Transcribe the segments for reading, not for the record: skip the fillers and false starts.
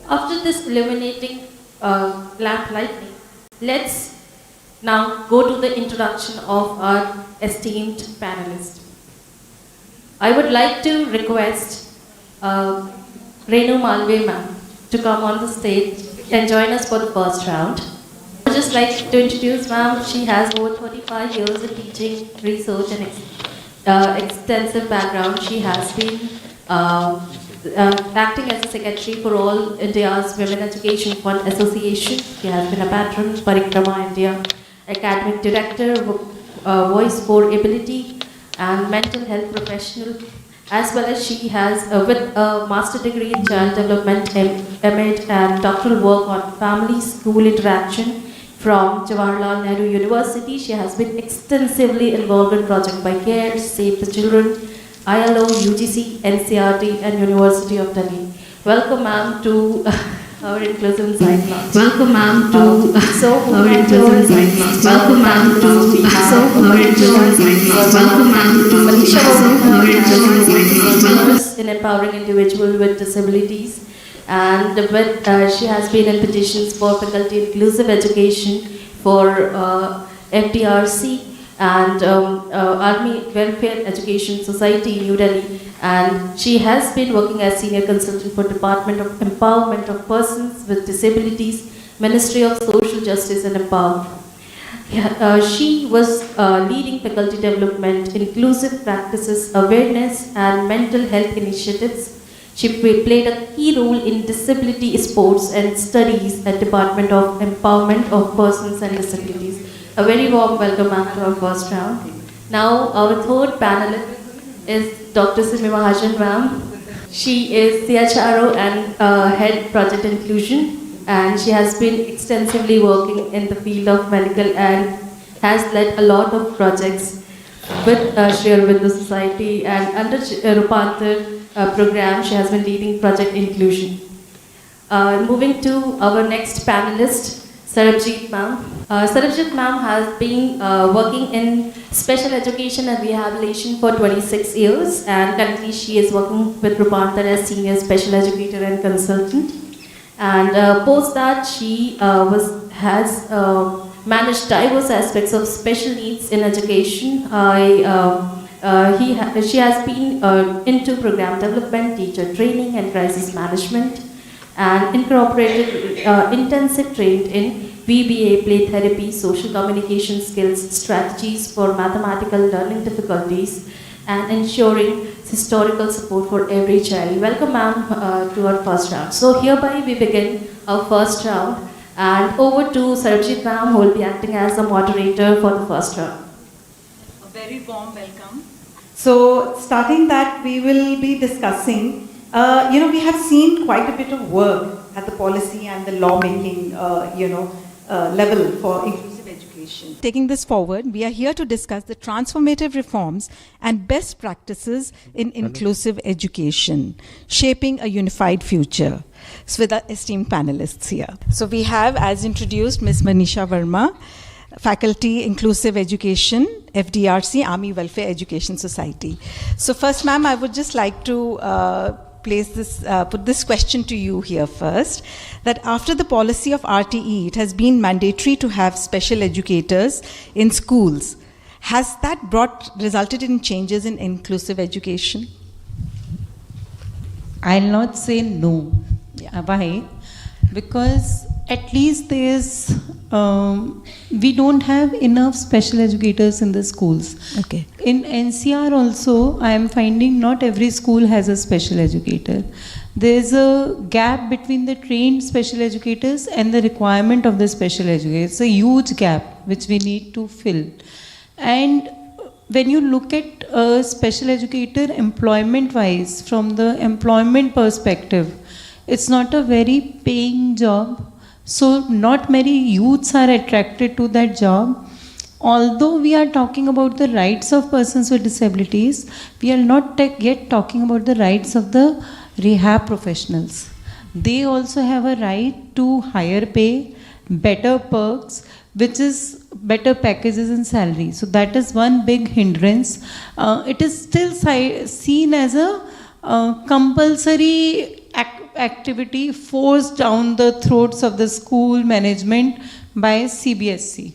After this illuminating lamp lighting, let's now go to the introduction of our esteemed panelists. I would like to request Renu Malve ma'am to come on the stage and join us for the first round. I would just like to introduce ma'am. She has over 35 years of teaching, research and extensive background. She has been acting as a secretary for All India's Women Education Fund Association. She has been a patron, Parikrama India, academic director, voice for ability, and mental health professional, as well as she has with a master degree in child development, MA, and doctoral work on family school interaction from Jawaharlal Nehru University. She has been extensively involved in Project by Care, Save the Children, ILO, UGC, NCRT, and University of Delhi. Welcome, ma'am, to our Inclusive Insight Launch. Welcome, ma'am, to our Inclusive Insight Launch. Welcome, ma'am, to our Inclusive Insight Launch. Welcome, ma'am, to our Inclusive Insight Launch. In empowering individuals with disabilities, and she has been in petitions for faculty inclusive education for FDRC and Army Welfare Education Society in New Delhi, and she has been working as senior consultant for Department of Empowerment of Persons with Disabilities, Ministry of Social Justice and Empowerment. She was leading faculty development, inclusive practices, awareness and mental health initiatives. She played a key role in disability sports and studies at Department of Empowerment of Persons and Disabilities. A very warm welcome to our first round. Now our third panelist is Dr. Simi Mahajan ma'am. She is CHRO and Head Project Inclusion, and she has been extensively working in the field of medical and has led a lot of projects with Share with the Society, and under Rupantar program she has been leading Project Inclusion. Moving to our next panelist, Sarabjit ma'am. Sarabjit ma'am has been working in special education and rehabilitation for 26 years, and currently she is working with Rupantar as senior special educator and consultant. And post that, she has managed diverse aspects of special needs in education. She has been into program development, teacher training, and crisis management, and incorporated intensive trained in VBA, play therapy, social communication skills, strategies for mathematical learning difficulties, and ensuring historical support for every child. Welcome, ma'am, to our first round. So hereby we begin our first round, and over to Sarabjit ma'am, who will be acting as the moderator for the first round. A very warm welcome. So starting that, we will be discussing, we have seen quite a bit of work at the policy and the lawmaking, level for inclusive education. Taking this forward, we are here to discuss the transformative reforms and best practices in inclusive education, shaping a unified future. So with our esteemed panelists here. So we have, as introduced, Ms. Manisha Verma, Faculty Inclusive Education, FDRC, Army Welfare Education Society. So first, ma'am, I would just like to put this question to you here first, that after the policy of RTE, it has been mandatory to have special educators in schools. Has that resulted in changes in inclusive education? I'll not say no. Why? Because at least we don't have enough special educators in the schools. Okay. In NCR also, I am finding not every school has a special educator. There's a gap between the trained special educators and the requirement of the special educators. It's a huge gap which we need to fill. And when you look at a special educator employment-wise, from the employment perspective, it's not a very paying job. So not many youths are attracted to that job. Although we are talking about the rights of persons with disabilities, we are not yet talking about the rights of the rehab professionals. They also have a right to higher pay, better perks, which is better packages and salary. So that is one big hindrance. It is still seen as a compulsory activity forced down the throats of the school management by CBSE.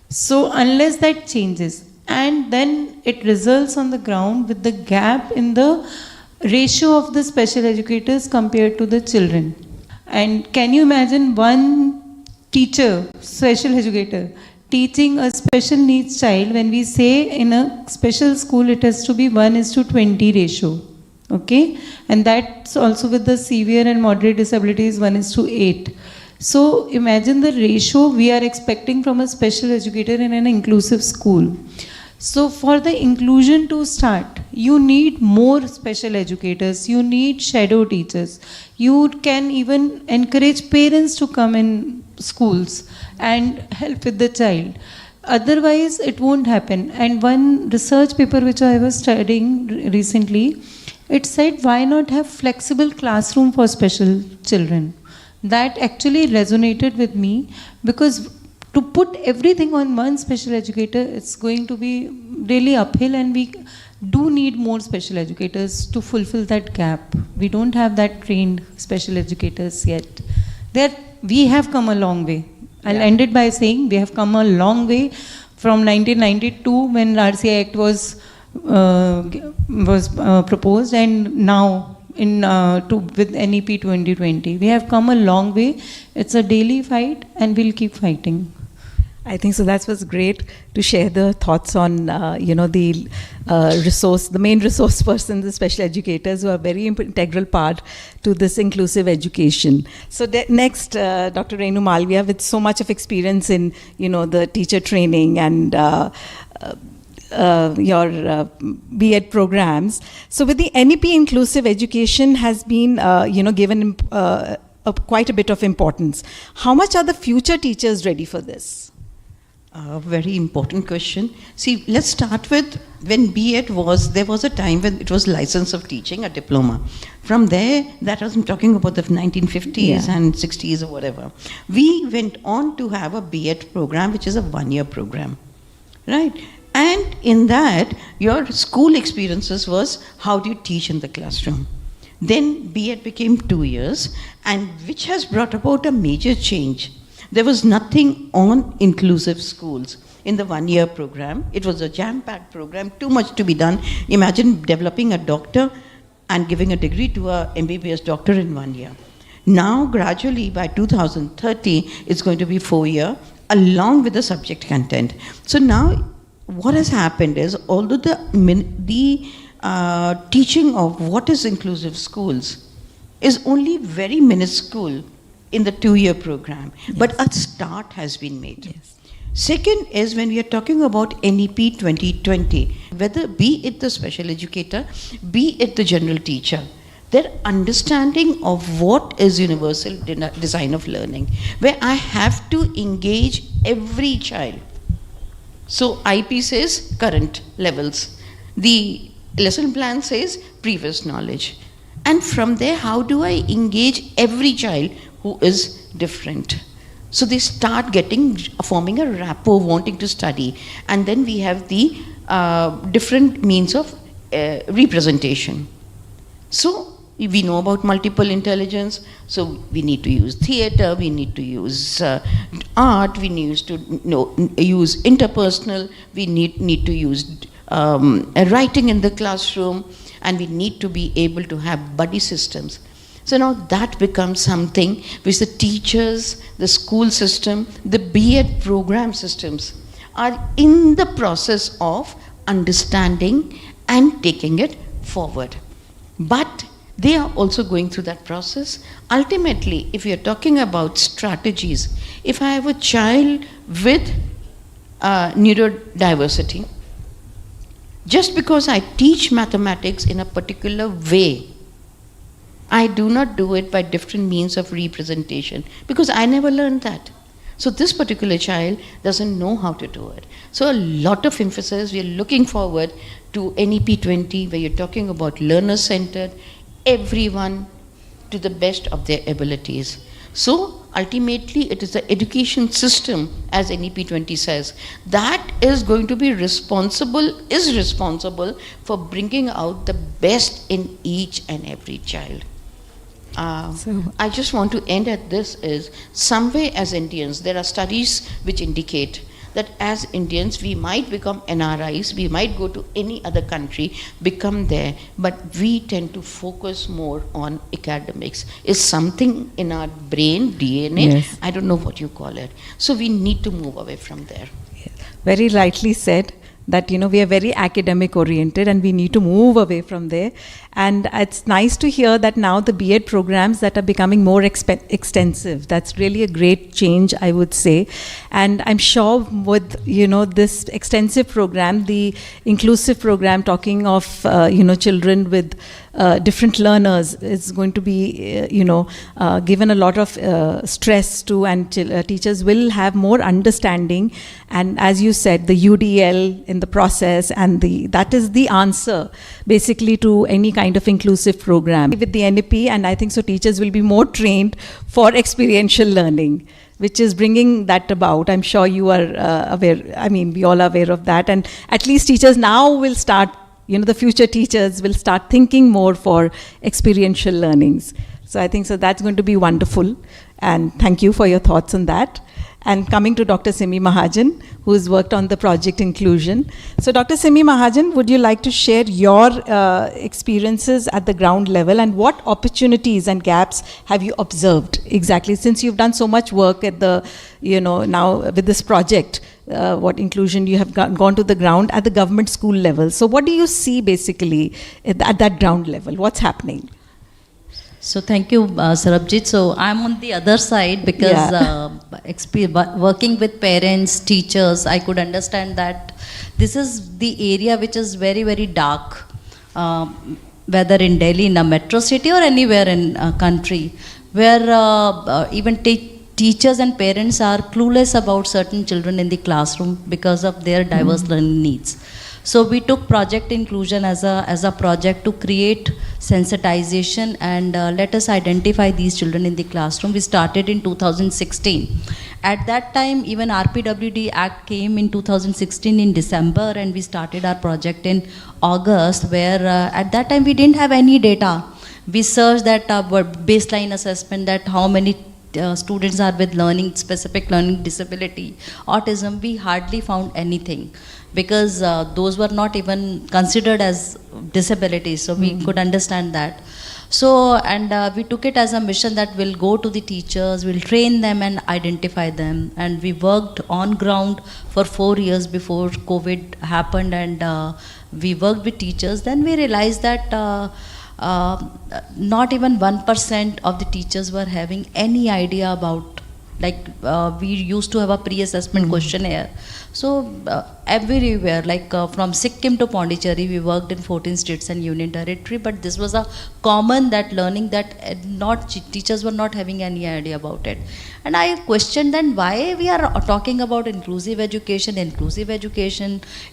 So unless that changes, and then it results on the ground with the gap in the ratio of the special educators compared to the children. And can you imagine one teacher, special educator, teaching a special needs child, when we say in a special school it has to be 1:20 ratio, okay? And that's also with the severe and moderate disabilities 1:8. So imagine the ratio we are expecting from a special educator in an inclusive school. So for the inclusion to start, you need more special educators, you need shadow teachers. You can even encourage parents to come in schools and help with the child. Otherwise, it won't happen. And one research paper which I was studying recently, it said, why not have flexible classroom for special children? That actually resonated with me, because to put everything on one special educator, it's going to be really uphill, and we do need more special educators to fulfill that gap. We don't have that trained special educators yet. We have come a long way. I'll end it by saying we have come a long way from 1992 when RCI Act was proposed, and now with NEP 2020. We have come a long way. It's a daily fight, and we'll keep fighting. I think so. That was great to share the thoughts on, the main resource person, the special educators, who are very integral part to this inclusive education. So next, Dr. Renu Malviya, with so much of experience in, the teacher training and your B.Ed programs. So with the NEP inclusive education has been, given quite a bit of importance. How much are the future teachers ready for this? Very important question. See, let's start with when B.Ed there was a time when it was license of teaching, a diploma. From there, that was, I'm talking about the 1950s and 60s or whatever. We went on to have a B.Ed program, which is a one-year program, right? And in that, your school experiences was how do you teach in the classroom. Then B.Ed became 2 years, and which has brought about a major change. There was nothing on inclusive schools in the one-year program. It was a jam-packed program, too much to be done. Imagine developing a doctor and giving a degree to a MBBS doctor in 1 year. Now, gradually, by 2030, it's going to be 4 year, along with the subject content. So now, what has happened is, although the teaching of what is inclusive schools is only very minuscule in the 2-year program, but a start has been made. Yes. Second is when we are talking about NEP 2020, whether be it the special educator, be it the general teacher, their understanding of what is universal design of learning, where I have to engage every child. So IP says current levels. The lesson plan says previous knowledge. And from there, how do I engage every child who is different? So they start forming a rapport, wanting to study. And then we have the different means of representation. So we know about multiple intelligence, so we need to use theater, we need to use art, we need to use interpersonal, we need to use writing in the classroom, and we need to be able to have buddy systems. So now that becomes something which the teachers, the school system, the B.Ed program systems are in the process of understanding and taking it forward. But they are also going through that process. Ultimately, if you're talking about strategies, if I have a child with neurodiversity, just because I teach mathematics in a particular way, I do not do it by different means of representation, because I never learned that. So this particular child doesn't know how to do it. So a lot of emphasis, we are looking forward to NEP 20, where you're talking about learner-centered, everyone to the best of their abilities. So ultimately, it is the education system, as NEP 20 says, that is going to be responsible for bringing out the best in each and every child. I just want to end at this is, some way as Indians, there are studies which indicate that as Indians, we might become NRIs, we might go to any other country, become there, but we tend to focus more on academics. Is something in our brain, DNA, Yes. I don't know what you call it. So we need to move away from there. Very rightly said that, you know, we are very academic oriented and we need to move away from there. And it's nice to hear that now the B.Ed programs that are becoming more extensive. That's really a great change, I would say. And I'm sure with, you know, this extensive program, the inclusive program, talking of, you know, children with different learners is going to be, given a lot of stress to, and teachers will have more understanding. And as you said, the UDL in the process, and that is the answer basically to any kind of inclusive program with the NEP. And I think so teachers will be more trained for experiential learning, which is bringing that about. I'm sure you are aware, I mean, we all are aware of that. And at least teachers now will start, you know, the future teachers will start thinking more for experiential learnings. So I think so that's going to be wonderful. And thank you for your thoughts on that. And coming to Dr. Simi Mahajan, who has worked on the project inclusion. So Dr. Simi Mahajan, would you like to share your experiences at the ground level, and what opportunities and gaps have you observed exactly, since you've done so much work at the, you know, now with this project, what inclusion you have gone to the ground at the government school level. So what do you see basically at that ground level? What's happening? So thank you, Sarabjit. So I'm on the other side because working with parents, teachers, I could understand that this is the area which is very, very dark, whether in Delhi, in a metro city, or anywhere in a country, where even teachers and parents are clueless about certain children in the classroom because of their diverse learning needs. So we took project inclusion as a project to create sensitization and let us identify these children in the classroom. We started in 2016. At that time, even RPWD Act came in 2016 in December, and we started our project in August, where at that time we didn't have any data. We searched that baseline assessment, that how many students are with specific learning disability, autism. We hardly found anything, because those were not even considered as disabilities, so we could understand that. So, and we took it as a mission that we'll go to the teachers, we'll train them and identify them. And we worked on ground for 4 years before COVID happened, and we worked with teachers. Then we realized that not even 1% of the teachers were having any idea about, like we used to have a pre-assessment questionnaire. So everywhere, like from Sikkim to Pondicherry, we worked in 14 states and union territory, but this was a common that learning that teachers were not having any idea about it. And I questioned then why we are talking about inclusive education,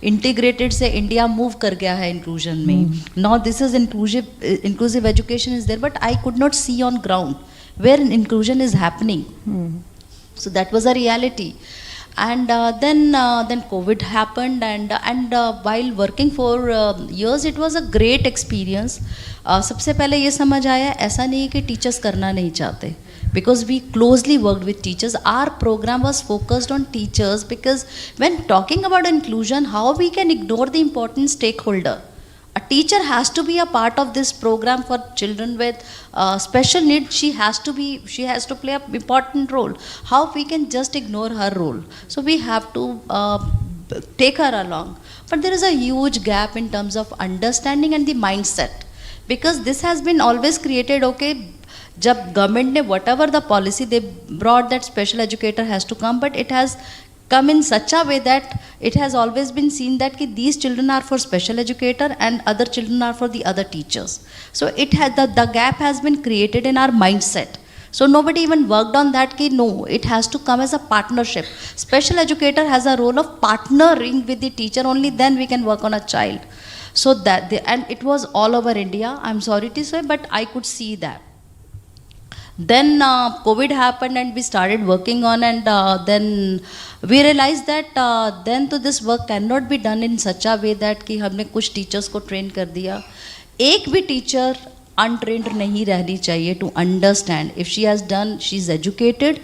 integrated say India move kar gaya hai inclusion mein. Now this is inclusive education is there, but I could not see on ground where inclusion is happening. So that was a reality. And then COVID happened, and while working for years, it was a great experience. सबसे पहले ये समझ आया ऐसा नहीं है कि teachers करना नहीं चाहते, because we closely worked with teachers. Our program was focused on teachers, because when talking about inclusion, how we can ignore the important stakeholder? A teacher has to be a part of this program for children with special needs. She has to play an important role. How we can just ignore her role? So we have to take her along. But there is a huge gap in terms of understanding and the mindset, because this has been always created. Okay, jab government ne whatever the policy they brought, that special educator has to come, but it has come in such a way that it has always been seen that these children are for special educator and other children are for the other teachers. So it has the gap has been created in our mindset. So nobody even worked on that. No, it has to come as a partnership. Special educator has a role of partnering with the teacher. Only then we can work on a child. So that and it was all over India. I'm sorry to say, but I could see that. Then COVID happened and we started working on, and then we realized that then to this work cannot be done in such a way that कि हमने कुछ teachers को train कर दिया. एक भी teacher untrained नहीं रहनी चाहिए to understand. If she has done, she's educated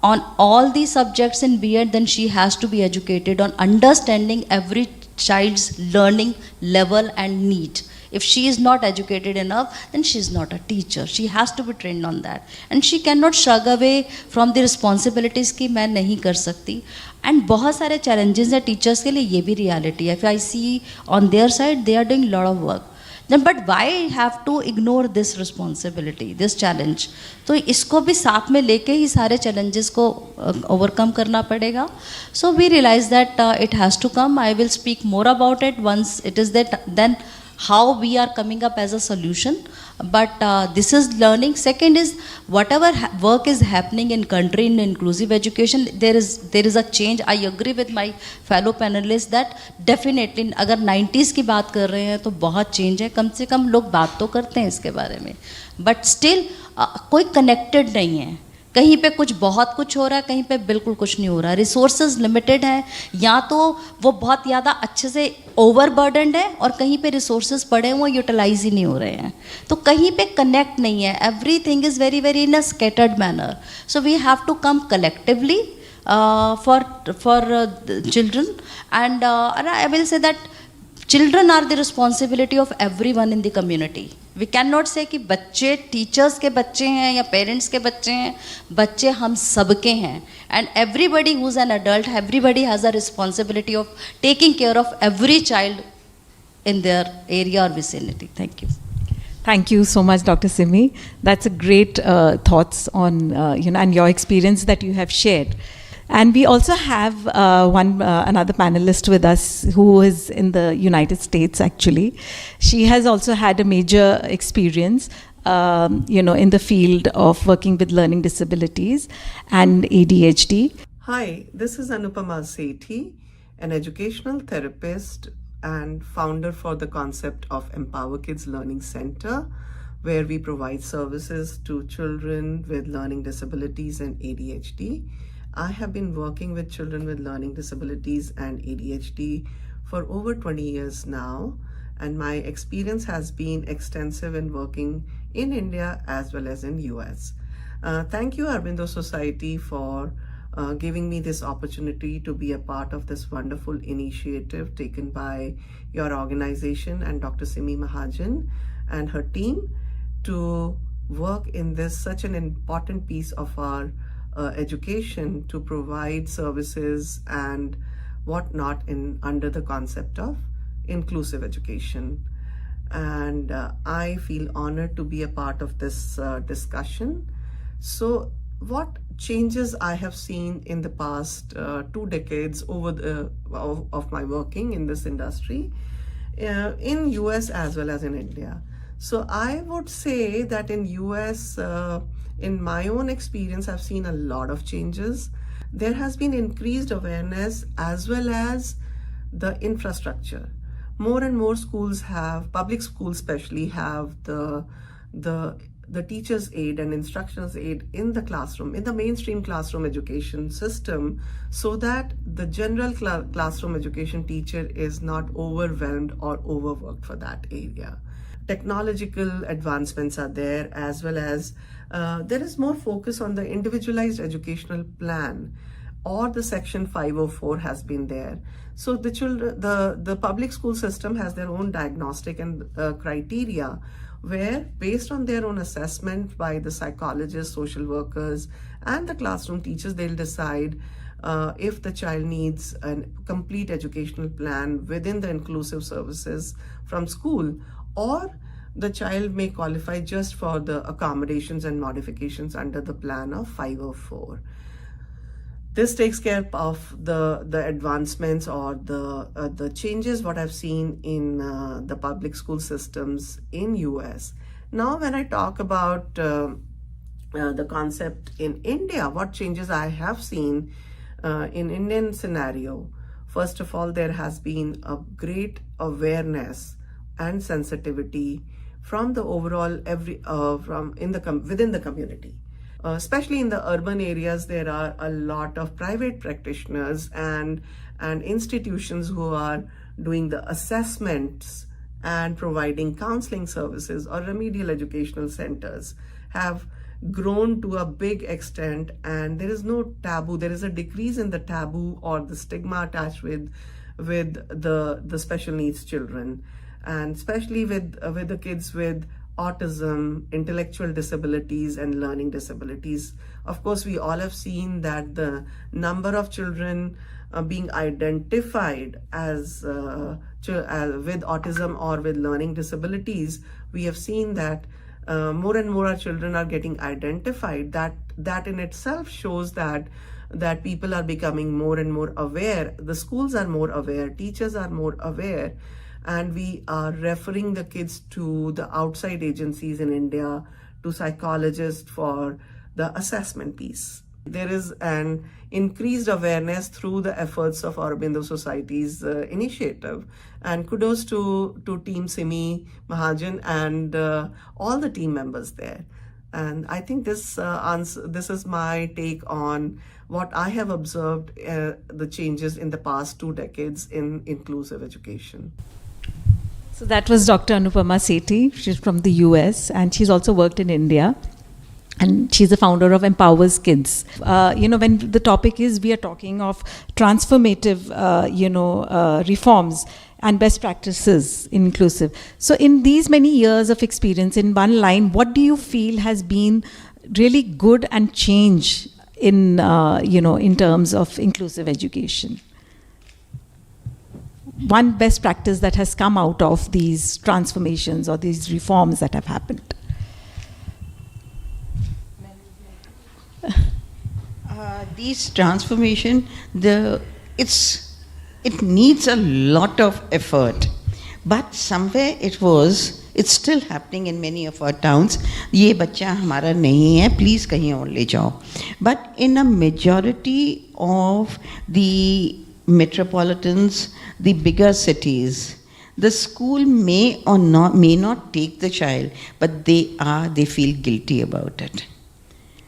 on all these subjects in B.Ed, then she has to be educated on understanding every child's learning level and need. If she is not educated enough, then she is not a teacher. She has to be trained on that. And she cannot shrug away from the responsibilities कि मैं नहीं कर सकती. And बहुत सारे challenges हैं teachers के लिए, ये भी reality है. If I see on their side, they are doing a lot of work. Then, but why have to ignore this responsibility, this challenge? तो इसको भी साथ में लेके ही सारे challenges को overcome करना पड़ेगा. So we realize that it has to come. I will speak more about it once it is that, then how we are coming up as a solution. But this is learning. Second is whatever work is happening in country in inclusive education, there is a change. I agree with my fellow panelists that definitely अगर 90s की बात कर रहे हैं तो बहुत change है. कम से कम लोग बात तो करते हैं इसके बारे में, but still कोई connected नहीं है. कहीं पे कुछ बहुत कुछ हो रहा है, कहीं पे बिल्कुल कुछ नहीं हो रहा है. रिसोर्सेज लिमिटेड हैं, या तो वो बहुत ज़्यादा अच्छे से ओवरबर्डनड है और कहीं पे रिसोर्सेज पड़े हैं वो यूटिलाइज ही नहीं हो रहे हैं. तो कहीं पे कनेक्ट नहीं है. Everything is very very in a scattered manner. So we have to come collectively for children, and I will say that children are the responsibility of everyone in the community. We cannot say कि बच्चे teachers के बच्चे हैं या parents के बच्चे हैं. बच्चे हम सबके हैं. And everybody who's an adult, everybody has a responsibility of taking care of every child in their area or vicinity. Thank you. Thank you so much, Dr. Simi. That's a great thoughts on and your experience that you have shared. And we also have another panelist with us who is in the United States, actually. She has also had a major experience, in the field of working with learning disabilities and ADHD. Hi, this is Anupama Sethi, an educational therapist and founder for the concept of Empower Kids Learning Center, where we provide services to children with learning disabilities and ADHD. I have been working with children with learning disabilities and ADHD for over 20 years now, and my experience has been extensive in working in India as well as in US. Thank you, Aurobindo Society, for giving me this opportunity to be a part of this wonderful initiative taken by your organization and Dr. Simi Mahajan and her team to work in this such an important piece of our education, to provide services and whatnot under the concept of inclusive education. And I feel honored to be a part of this discussion. So what changes I have seen in the past 2 decades of my working in this industry in US as well as in India. So I would say that in US, in my own experience, I've seen a lot of changes. There has been increased awareness as well as the infrastructure. More and more schools have, public schools especially, have the teacher's aid and instruction's aid in the classroom, in the mainstream classroom education system, so that the general classroom education teacher is not overwhelmed or overworked for that area. Technological advancements are there, as well as there is more focus on the individualized educational plan, or the section 504 has been there. So the public school system has their own diagnostic and criteria, where based on their own assessment by the psychologists, social workers, and the classroom teachers, they'll decide if the child needs a complete educational plan within the inclusive services from school, or the child may qualify just for the accommodations and modifications under the plan of 504. This takes care of the advancements or the changes what I've seen in the public school systems in US. Now when I talk about the concept in India, what changes I have seen in Indian scenario. First of all, there has been a great awareness and sensitivity from the overall within the community. Especially in the urban areas, there are a lot of private practitioners and institutions who are doing the assessments and providing counseling services or remedial educational centers have grown to a big extent, and there is no taboo. There is a decrease in the taboo or the stigma attached with the special needs children, and especially with the kids with autism, intellectual disabilities, and learning disabilities. Of course, we all have seen that the number of children being identified as with autism or with learning disabilities, we have seen that more and more our children are getting identified. That in itself shows that people are becoming more and more aware. The schools are more aware, teachers are more aware, and we are referring the kids to the outside agencies in India, to psychologists for the assessment piece. There is an increased awareness through the efforts of Aurobindo Society's initiative, and kudos to Team Simi Mahajan and all the team members there. And I think this is my take on what I have observed the changes in the past 2 decades in inclusive education. So that was Dr. Anupama Sethi. She's from the US and she's also worked in India. And she's the founder of Empowers Kids. When the topic is, we are talking of transformative, reforms and best practices in inclusive. So in these many years of experience, in one line, what do you feel has been really good and change in, in terms of inclusive education? One best practice that has come out of these transformations or these reforms that have happened? These transformation, it needs a lot of effort, but somewhere it's still happening in many of our towns. ये बच्चा हमारा नहीं है, please कहीं और ले जाओ. But in a majority of the metropolitans, the bigger cities, the school may not take the child, but they feel guilty about it.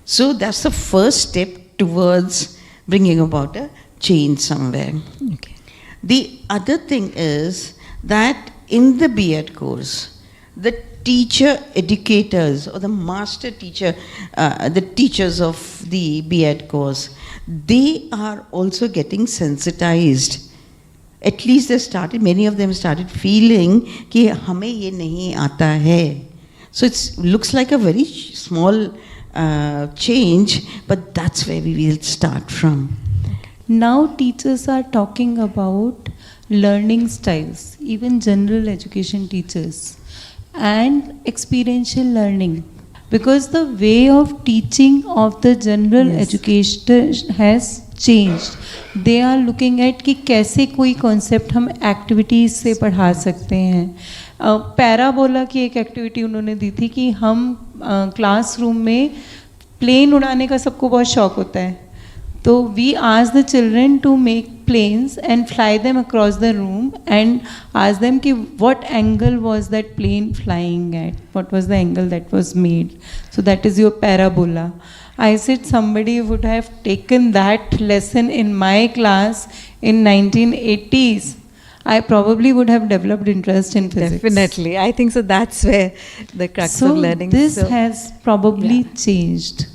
So that's the first step towards bringing about a change somewhere. Okay. The other thing is that in the B.Ed course, the teacher educators or the master teacher, the teachers of the B.Ed course, they are also getting sensitized. At least many of them started feeling कि हमें ये नहीं आता है. So it looks like a very small change, but that's where we will start from. Now teachers are talking about learning styles, even general education teachers, and experiential learning, because the way of teaching of the general education has changed. They are looking at कि कैसे कोई concept हम activities से पढ़ा सकते हैं. Parabola की एक एक्टिविटी उन्होंने दी थी कि हम क्लासरूम में प्लेन उड़ाने का सबको बहुत शौक होता है, तो we ask the children to make planes and fly them across the room and ask them ki what angle was that plane flying at, what was the angle that was made. So that is your parabola. I said somebody would have taken that lesson in my class in 1980s. I probably would have developed interest in physics. Definitely. I think so that's where the crux of learning. This has probably changed.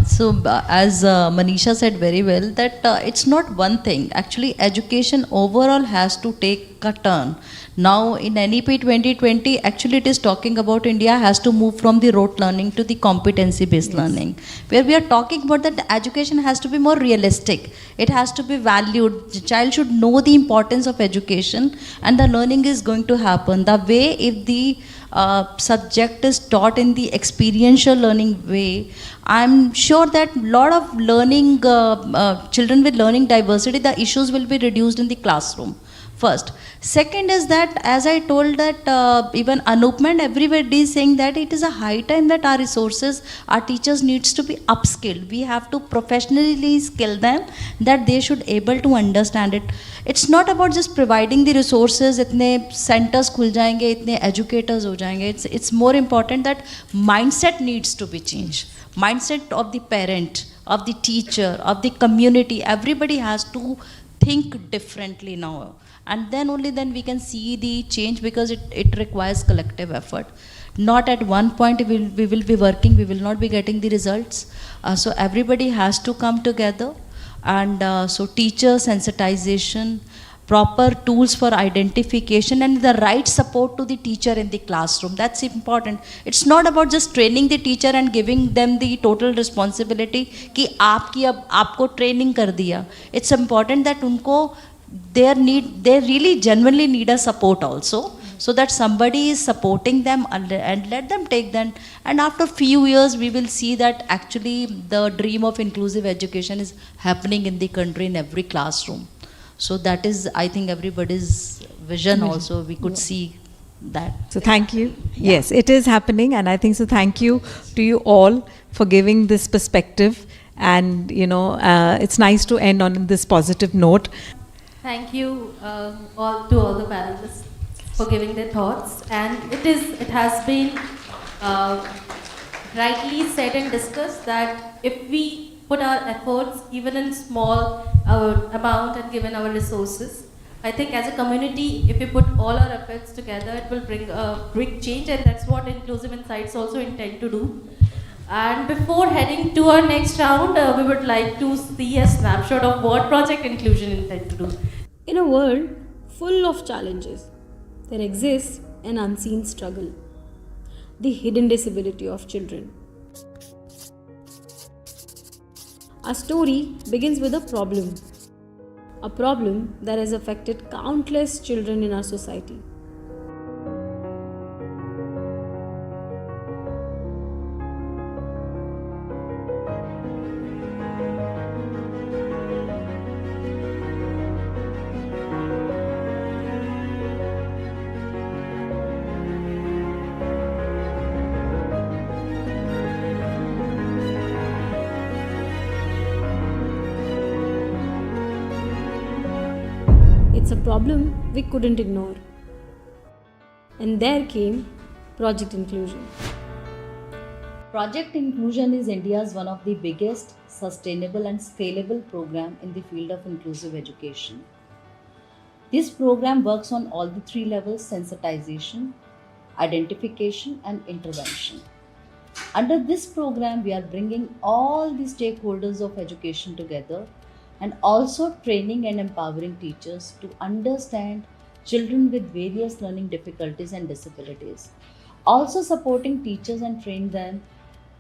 So as Manisha said very well, that it's not one thing. Actually, education overall has to take a turn. Now in NEP 2020, actually it is talking about India has to move from the rote learning to the competency based learning, where we are talking about that education has to be more realistic. It has to be valued. The child should know the importance of education, and the learning is going to happen. The way if the subject is taught in the experiential learning way, I'm sure that a lot of learning, children with learning diversity, the issues will be reduced in the classroom. First. Second is that, as I told that even Anupma and everybody is saying that it is a high time that our resources, our teachers needs to be upskilled. We have to professionally skill them, that they should able to understand it. It's not about just providing the resources, itne centers khul jayenge, itne educators ho jayenge. It's more important that mindset needs to be changed. Mindset of the parent, of the teacher, of the community, everybody has to think differently now. and then only then we can see the change, because it requires collective effort. Not at one point we will be working, we will not be getting the results. So everybody has to come together, and so teacher sensitization, proper tools for identification, and the right support to the teacher in the classroom, that's important. It's not about just training the teacher and giving them the total responsibility कि आपकी अब आपको training कर दिया. It's important that उनको they really genuinely need a support also, so that somebody is supporting them and let them take them. And after few years we will see that actually the dream of inclusive education is happening in the country in every classroom. So that is, I think, everybody's vision also. We could see that. So thank you. Yes, it is happening, and I think so. Thank you to you all for giving this perspective, and it's nice to end on this positive note. Thank you all the panelists for giving their thoughts, and it has been rightly said and discussed that if we put our efforts even in small amount and given our resources, I think as a community, if we put all our efforts together, it will bring a big change, and that's what Inclusive Insights also intend to do. And before heading to our next round, we would like to see a snapshot of what Project Inclusion intend to do. In a world full of challenges, there exists an unseen struggle, the hidden disability of children. Our story begins with a problem that has affected countless children in our society. It's a problem we couldn't ignore. And there came Project Inclusion. Project Inclusion is India's one of the biggest sustainable and scalable program in the field of inclusive education. This program works on all the three levels: sensitization, identification, and intervention. Under this program, we are bringing all the stakeholders of education together, and also training and empowering teachers to understand children with various learning difficulties and disabilities. Also supporting teachers and train them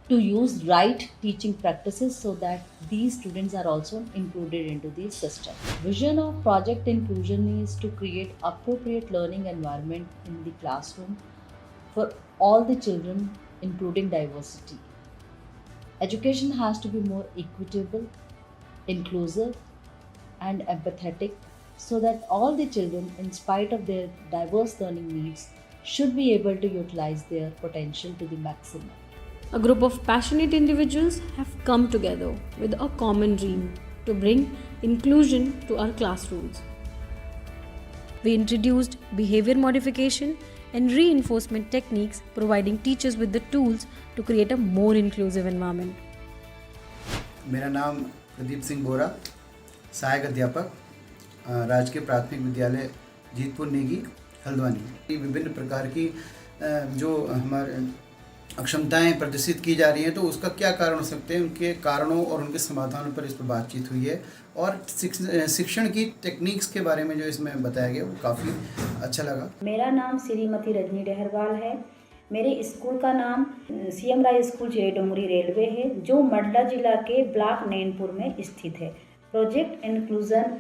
to use right teaching practices so that these students are also included into the system. Vision of Project Inclusion is to create appropriate learning environment in the classroom for all the children, including diversity. Education has to be more equitable, inclusive, and empathetic, so that all the children, in spite of their diverse learning needs, should be able to utilize their potential to the maximum. A group of passionate individuals have come together with a common dream to bring inclusion to our classrooms. We introduced behavior modification and reinforcement techniques, providing teachers with the tools to create a more inclusive environment. मेरा नाम प्रदीप सिंह बोरा, सहायक अध्यापक, राजकीय प्राथमिक विद्यालय जीतपुर नेगी, हल्द्वानी। विभिन्न प्रकार की जो हमारे अक्षमताएं प्रदर्शित की जा रही हैं, तो उसका क्या कारण हो सकते हैं, उनके कारणों और उनके समाधानों पर इस पर बातचीत हुई है, और शिक्षण की टेक्निक्स के बारे में जो इसमें बताया गया वो काफ़ी अच्छा लगा। मेरा नाम श्रीमती रजनी डहरवाल है। मेरे स्कूल का नाम सीएम राय स्कूल डोंगरी रेलवे है, जो मंडला जिला के ब्लॉक नैनपुर में स्थित है। प्रोजेक्ट इंक्लूजन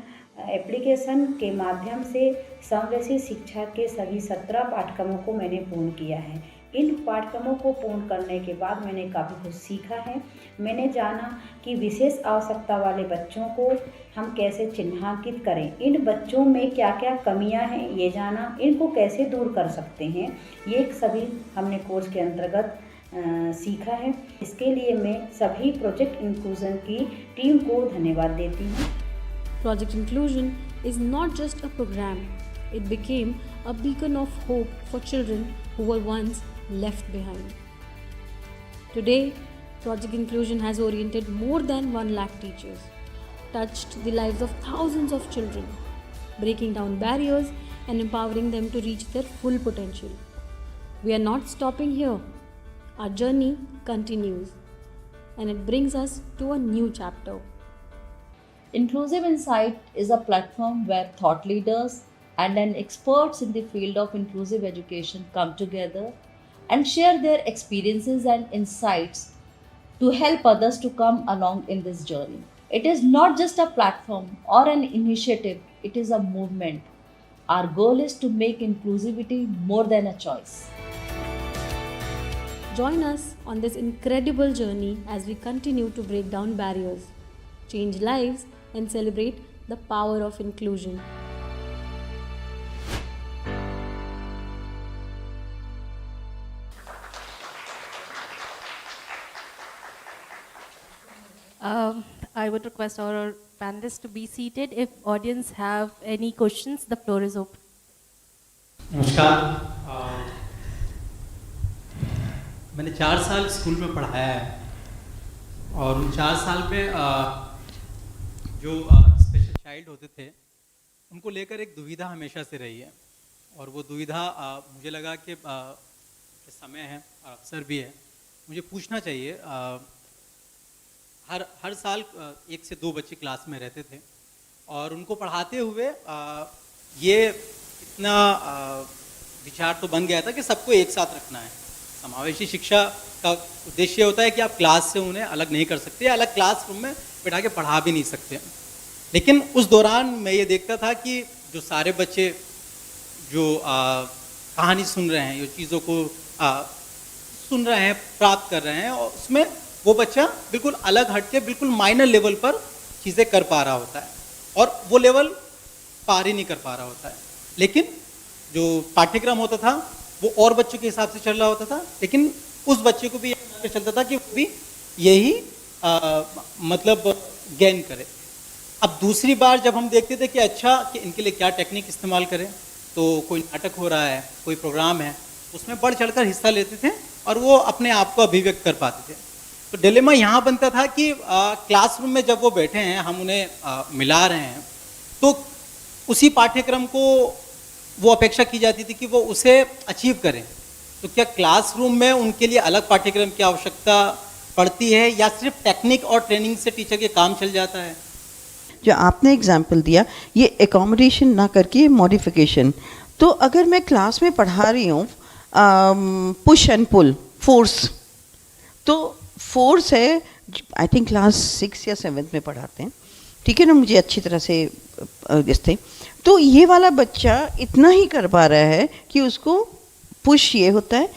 एप्लीकेशन के माध्यम से समवयसी शिक्षा के सभी 17 पाठ्यक्रमों को मैंने पूर्ण किया है। इन पाठ्यक्रमों को पूर्ण करने के बाद मैंने काफ़ी कुछ सीखा है। मैंने जाना कि विशेष आवश्यकता वाले बच्चों को हम कैसे चिन्हांकित करें, इन बच्चों में क्या क्या कमियां हैं ये जाना, इनको कैसे दूर कर सकते हैं, ये सभी हमने कोर्स के अंतर्गत सीखा है। इसके लिए मैं सभी प्रोजेक्ट इंक्लूजन की टीम को धन्यवाद देती हूँ। Project Inclusion is not just a program, it became a beacon of hope for children who were once left behind. Today, Project Inclusion has oriented more than 1 lakh teachers, touched the lives of thousands of children, breaking down barriers and empowering them to reach their full potential. We are not stopping here. Our journey continues, and it brings us to a new chapter. Inclusive Insight is a platform where thought leaders and experts in the field of inclusive education come together and share their experiences and insights to help others to come along in this journey. It is not just a platform or an initiative, it is a movement. Our goal is to make inclusivity more than a choice. Join us on this incredible journey as we continue to break down barriers, change lives, and celebrate the power of inclusion. I would request our panelists to be seated. If audience have any questions, the floor is open. नमस्कार। मैंने 4 साल school में पढ़ाया है और उन 4 साल में जो स्पेशल चाइल्ड होते थे उनको लेकर एक दुविधा हमेशा से रही है और वो दुविधा मुझे लगा कि समय है और अवसर भी है, मुझे पूछना चाहिए। हर साल 1 से 2 बच्चे क्लास में रहते थे और उनको पढ़ाते हुए ये इतना विचार तो बन गया था कि सबको एक साथ रखना है। समावेशी शिक्षा का उद्देश्य होता है कि आप क्लास से उन्हें अलग नहीं कर सकते, अलग क्लासरूम में बैठा के पढ़ा भी नहीं सकते। लेकिन उस दौरान मैं ये देखता था कि जो सारे बच्चे जो कहानी सुन रहे हैं, जो चीज़ों को सुन रहे हैं, प्राप्त कर रहे हैं, और उसमें वो बच्चा बिल्कुल अलग हट के बिल्कुल माइनर लेवल पर चीज़ें कर पा रहा होता है और वो लेवल पार ही नहीं कर पा रहा होता है। लेकिन जो पाठ्यक्रम होता था वो और बच्चों के हिसाब से चल रहा होता था, लेकिन उस बच्चे को भी ये चलता था कि वो भी यही मतलब गेन करे। अब दूसरी बार जब हम देखते थे कि अच्छा कि इनके लिए क्या टेक्निक इस्तेमाल करें, तो कोई नाटक हो रहा है, कोई प्रोग्राम है, उसमें बढ़ चढ़कर हिस्सा लेते थे और वो अपने आप को अभिव्यक्त कर पाते थे। तो डिलेमा यहाँ बनता था कि क्लासरूम में जब वो बैठे हैं, हम उन्हें मिला रहे हैं, तो उसी पाठ्यक्रम को वो अपेक्षा की जाती थी कि वो उसे अचीव करें। तो क्या क्लासरूम में उनके लिए अलग पाठ्यक्रम की आवश्यकता पड़ती है या सिर्फ टेक्निक और ट्रेनिंग से टीचर के काम चल जाता है? जो आपने एग्जाम्पल दिया, ये एकोमोडेशन ना करके मॉडिफिकेशन। तो अगर मैं क्लास में पढ़ा रही हूँ पुश एंड पुल, फोर्स, तो फोर्स है, आई थिंक क्लास 6 या 7 में पढ़ाते हैं, ठीक है ना, मुझे अच्छी तरह से इससे, तो ये वाला बच्चा इतना ही कर पा रहा है कि उसको पुश ये होता है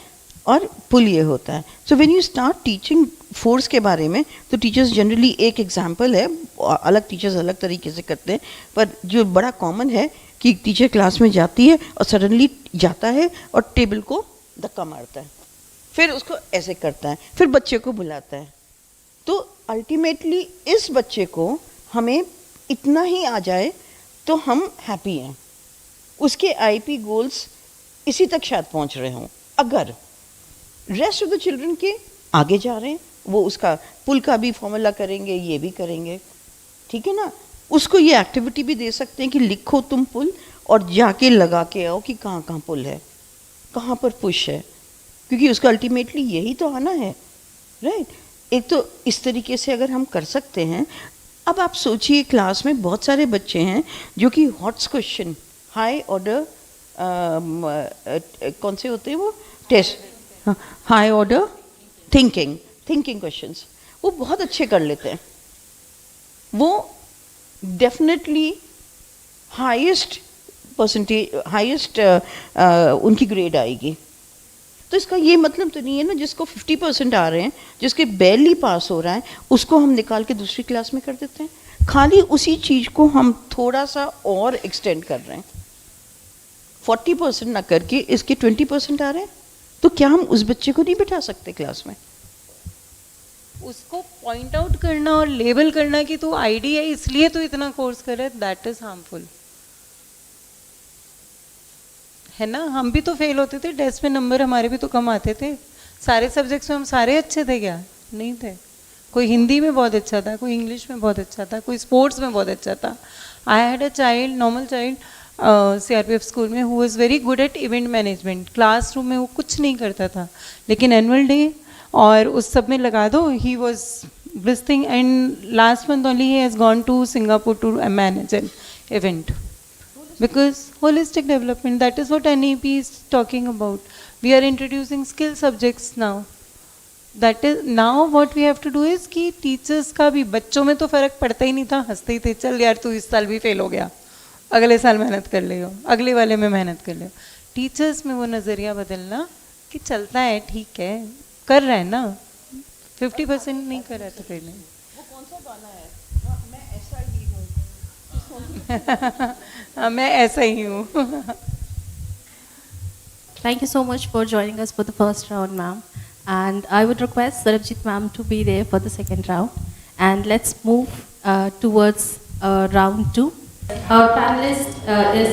और पुल ये होता है। So when you start teaching force के बारे में, तो टीचर्स जनरली, एक एग्जांपल है, अलग टीचर्स अलग तरीके से करते हैं, पर जो बड़ा कॉमन है कि टीचर क्लास में जाती है और सडनली जाता है और टेबल को धक्का मारता है, फिर उसको ऐसे करता है, फिर बच्चे को बुलाता है। तो अल्टीमेटली इस बच्चे को हमें इतना ही आ जाए तो हम हैप्पी हैं, उसके आईपी गोल्स इसी तक शायद पहुंच रहे हों। अगर रेस्ट ऑफ द चिल्ड्रन के आगे जा रहे हैं, वो उसका पुल का भी फॉर्मूला करेंगे, ये भी करेंगे, ठीक है ना, उसको ये एक्टिविटी भी दे सकते हैं कि लिखो तुम पुल और जाके लगा के आओ कि कहाँ कहाँ पुल है, कहाँ पर पुश है, क्योंकि उसका अल्टीमेटली यही तो आना है, राइट। एक तो इस तरीके से अगर हम कर सकते हैं। अब आप सोचिए क्लास में बहुत सारे बच्चे हैं जो कि हॉट्स क्वेश्चन, हाई ऑर्डर कौन से होते हैं वो test, high order thinking questions, वो बहुत अच्छे कर लेते हैं, वो डेफिनेटली हाईएस्ट परसेंटेज, हाईएस्ट उनकी ग्रेड आएगी। तो इसका ये मतलब तो नहीं है ना जिसको 50% आ रहे हैं, जिसके बैरली पास हो रहा है, उसको हम निकाल के दूसरी क्लास में कर देते हैं। खाली उसी चीज़ को हम थोड़ा सा और एक्सटेंड कर रहे हैं, 40% ना करके इसके 20% आ रहे हैं, तो क्या हम उस बच्चे को नहीं बिठा सकते क्लास में? उसको पॉइंट आउट करना और लेबल करना कि तो आईडी है इसलिए तो इतना कोर्स करे, दैट इज हार्मफुल, है ना। हम भी तो फेल होते थे, टेस्ट में नंबर हमारे भी तो कम आते थे, सारे सब्जेक्ट्स में हम सारे अच्छे थे क्या? नहीं थे। कोई हिंदी में बहुत अच्छा था, कोई इंग्लिश में बहुत अच्छा था, कोई स्पोर्ट्स में बहुत अच्छा था. I had a child, normal child, CRPF school में, who was very good at event management. Classroom में वो कुछ नहीं करता था, लेकिन एनुअल डे और उस सब में लगा दो, he was this thing, and last month only he has gone to Singapore to manage an event. Because holistic development, that is what NEP is talking about. We are introducing skill subjects now. That is now what we have to do is कि teachers का भी, बच्चों में तो फर्क पड़ता ही नहीं था, हंसते ही थे, चल यार तू इस साल भी फेल हो गया, अगले साल मेहनत कर लियो, अगले वाले में मेहनत कर लियो. टीचर्स में वो नज़रिया बदलना कि चलता है, ठीक है, कर रहा है ना, 50% नहीं कर रहा था पहले. वो कौन सा गाना है? मैं ऐसा ही हूँ. मैं ऐसा ही हूँ. Thank you so much for joining us for the first round, ma'am. And I would request Sarabjit ma'am to be there for the second round. And let's move towards round 2. Our panelist is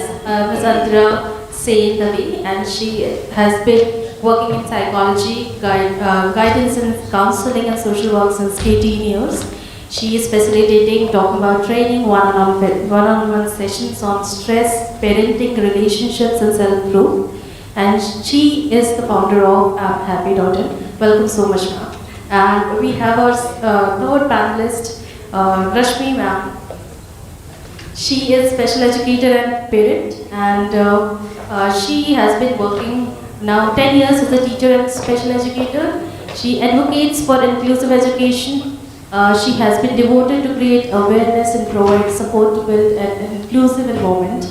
Ms. Andra Seydavi, and she has been working in psychology, guidance and counseling and social work since 18 years. She is facilitating, talking about training, one-on-one sessions on stress, parenting, relationships and self-growth. And she is the founder of Happy Daughter. Welcome so much, ma'am. And we have our third panelist, Rashmi ma'am. She is special educator and parent, and she has been working now 10 years as a teacher and special educator. She advocates for inclusive education. She has been devoted to create awareness and provide support to build an inclusive environment.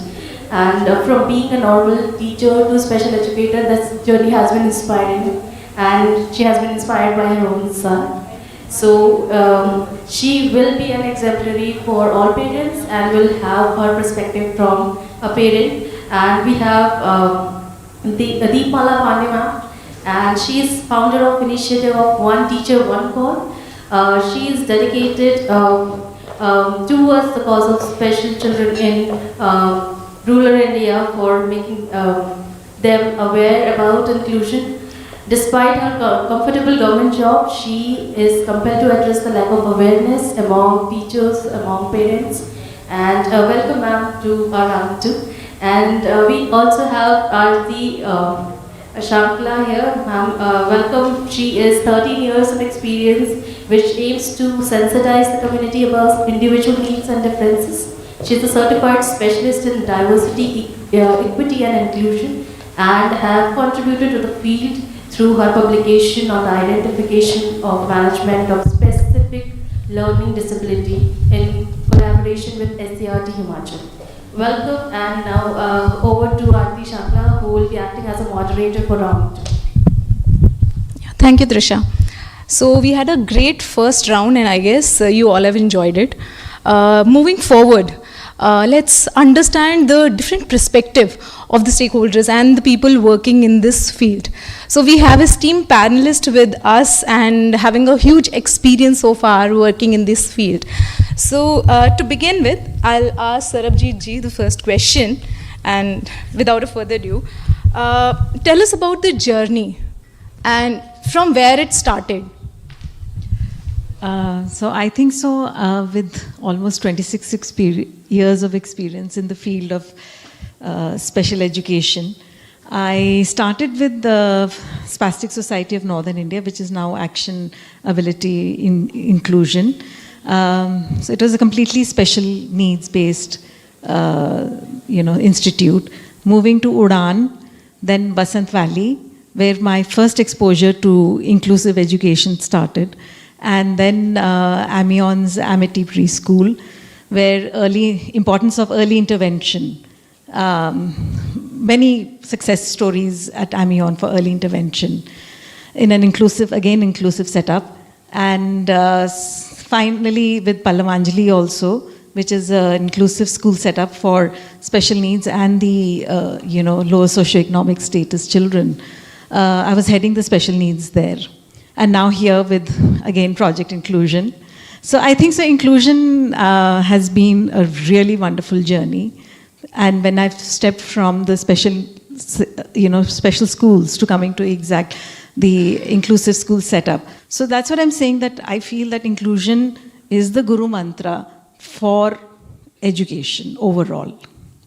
And from being a normal teacher to special educator, this journey has been inspiring, and she has been inspired by her own son. So she will be an exemplary for all parents and will have her perspective from a parent. And we have Deepmala Pandey ma'am, and she is founder of initiative of One Teacher, One Call. She is dedicated towards the cause of special children in rural India for making them aware about inclusion. Despite her comfortable government job, she is compelled to address the lack of awareness among teachers, among parents. And welcome ma'am to our round 2. And we also have Aarti Shankla here. Ma'am, welcome. She is 13 years of experience, which aims to sensitize the community about individual needs and differences. She is a certified specialist in diversity, equity and inclusion, and have contributed to the field through her publication on the identification of management of specific learning disability in collaboration with SCRT Himachal. Welcome, and now over to Aarti Shankla, who will be acting as a moderator for round 2. Thank you, Trisha. So we had a great first round, and I guess you all have enjoyed it. Moving forward, let's understand the different perspective of the stakeholders and the people working in this field. So we have esteemed panelists with us and having a huge experience so far working in this field. So to begin with, I'll ask Sarabjit ji the first question, and without a further ado, tell us about the journey and from where it started. So I think so, with almost 26 years of experience in the field of special education, I started with the Spastic Society of Northern India, which is now Action Ability in Inclusion. So it was a completely special needs-based, institute. Moving to Udan, then Basant Valley, where my first exposure to inclusive education started, and then Amion's Amity Preschool, where importance of early intervention. Many success stories at Amion for early intervention in an inclusive setup. And finally with Pallavanjali also, which is an inclusive school setup for special needs and the lower socioeconomic status children. I was heading the special needs there. And now here with, again, Project Inclusion. So I think inclusion has been a really wonderful journey. And when I've stepped from the special schools to coming to exact the inclusive school setup. So that's what I'm saying, that I feel that inclusion is the guru mantra for education overall.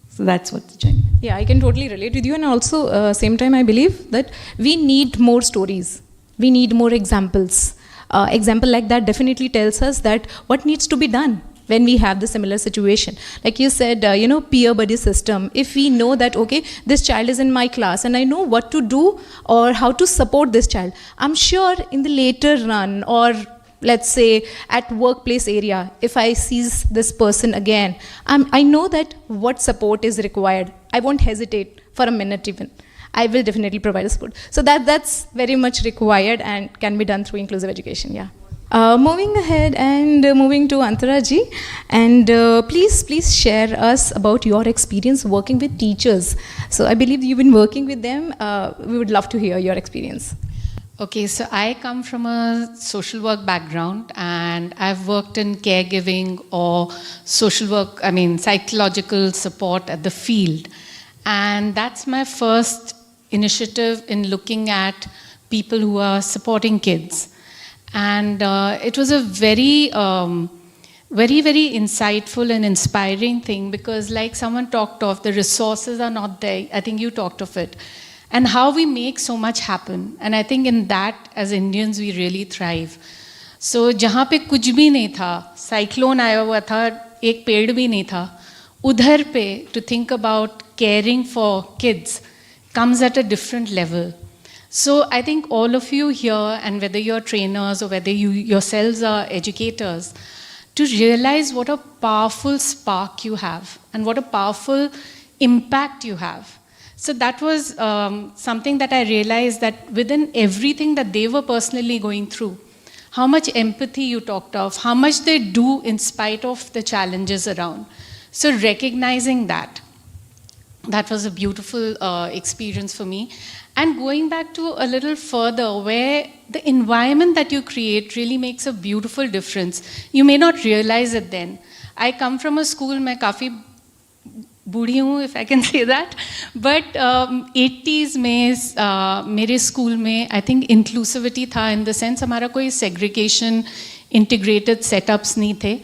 So that's what the journey. Yeah, I can totally relate with you, and also same time I believe that we need more stories. We need more examples. Example like that definitely tells us that what needs to be done when we have the similar situation. Like you said, peer buddy system. If we know that, okay, this child is in my class and I know what to do or how to support this child, I'm sure in the later run, or let's say at workplace area, if I sees this person again, I know that what support is required. I won't hesitate for a minute even. I will definitely provide a support. So that's very much required and can be done through inclusive education, yeah. Moving ahead and moving to Antara ji, and please share us about your experience working with teachers. So I believe you've been working with them. We would love to hear your experience. Okay, so I come from a social work background, and I've worked in caregiving or social work, psychological support at the field. And that's my first initiative in looking at people who are supporting kids. And it was a very, very insightful and inspiring thing, because like someone talked of, the resources are not there. I think you talked of it. And how we make so much happen. And I think in that, as Indians, we really thrive. So जहाँ पे कुछ भी नहीं था, cyclone आया हुआ था, एक पेड़ भी नहीं था, उधर पे to think about caring for kids comes at a different level. So I think all of you here, and whether you're trainers or whether you yourselves are educators, to realize what a powerful spark you have and what a powerful impact you have. So that was something that I realized, that within everything that they were personally going through, how much empathy you talked of, how much they do in spite of the challenges around. So recognizing that was a beautiful experience for me. And going back to a little further, where the environment that you create really makes a beautiful difference. You may not realize it then. I come from a school, मैं काफ़ी बूढ़ी हूँ, if I can say that, but 80s में मेरे school में I think inclusivity था, in the sense हमारा कोई segregation, integrated setups नहीं थे.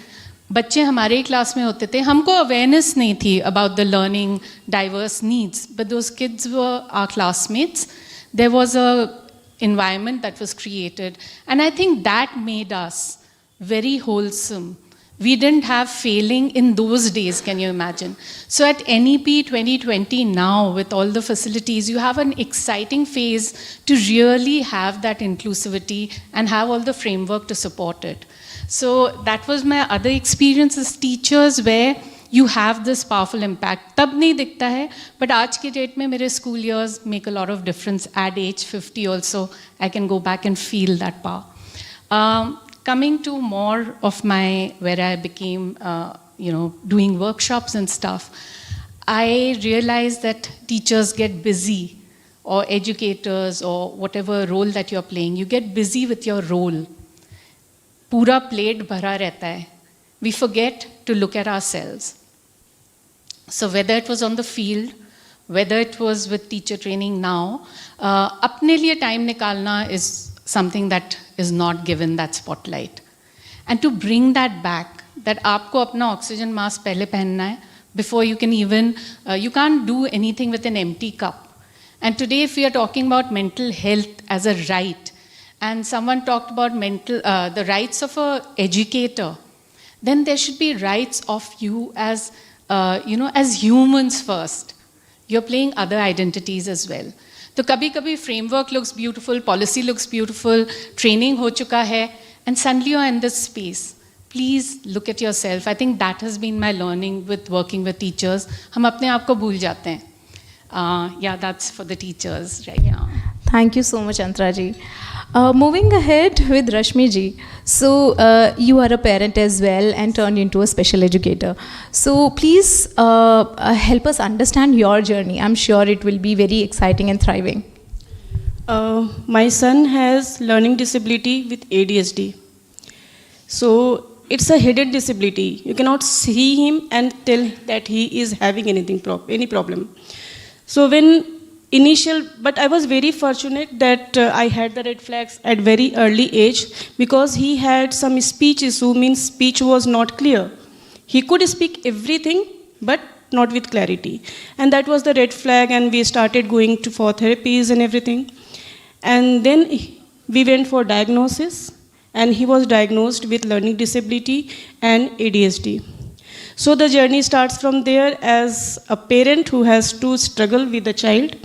बच्चे हमारे क्लास में होते थे, हमको अवेयरनेस नहीं थी about the learning diverse needs, but those kids were our classmates. There was a environment that was created, and I think that made us very wholesome. We didn't have failing in those days, can you imagine? So at NEP 2020 now, with all the facilities, you have an exciting phase to really have that inclusivity and have all the framework to support it. So that was my other experience as teachers, where you have this powerful impact. तब नहीं दिखता है, but आज के date में मेरे school years make a lot of difference. At age 50 also, I can go back and feel that power. Coming to more of my, where I became, doing workshops and stuff, I realized that teachers get busy, or educators, or whatever role that you're playing, you get busy with your role. पूरा plate भरा रहता है. We forget to look at ourselves. So whether it was on the field, whether it was with teacher training now, अपने लिए time निकालना is something that is not given that spotlight. And to bring that back, that आपको अपना oxygen mask पहले पहनना है, before you can even, you can't do anything with an empty cup. And today, if we are talking about mental health as a right, and someone talked about the rights of an educator, then there should be rights of you as, as humans first. You're playing other identities as well. So kabhi-kabhi framework looks beautiful, policy looks beautiful, training ho chuka hai, and suddenly you're in this space. Please look at yourself. I think that has been my learning with working with teachers. हम अपने आप को भूल जाते हैं. Yeah, that's for the teachers, right? Yeah. Thank you so much, Antara ji. Moving ahead with Rashmi ji. So you are a parent as well and turned into a special educator. So please help us understand your journey. I'm sure it will be very exciting and thriving. My son has learning disability with ADHD. So it's a hidden disability. You cannot see him and tell that he is having any problem. So when but I was very fortunate that I had the red flags at very early age, because he had some speech issue, means speech was not clear. He could speak everything but not with clarity, and that was the red flag, and we started going for therapies and everything. And then we went for diagnosis, and he was diagnosed with learning disability and ADHD. So the journey starts from there as a parent who has to struggle with the child,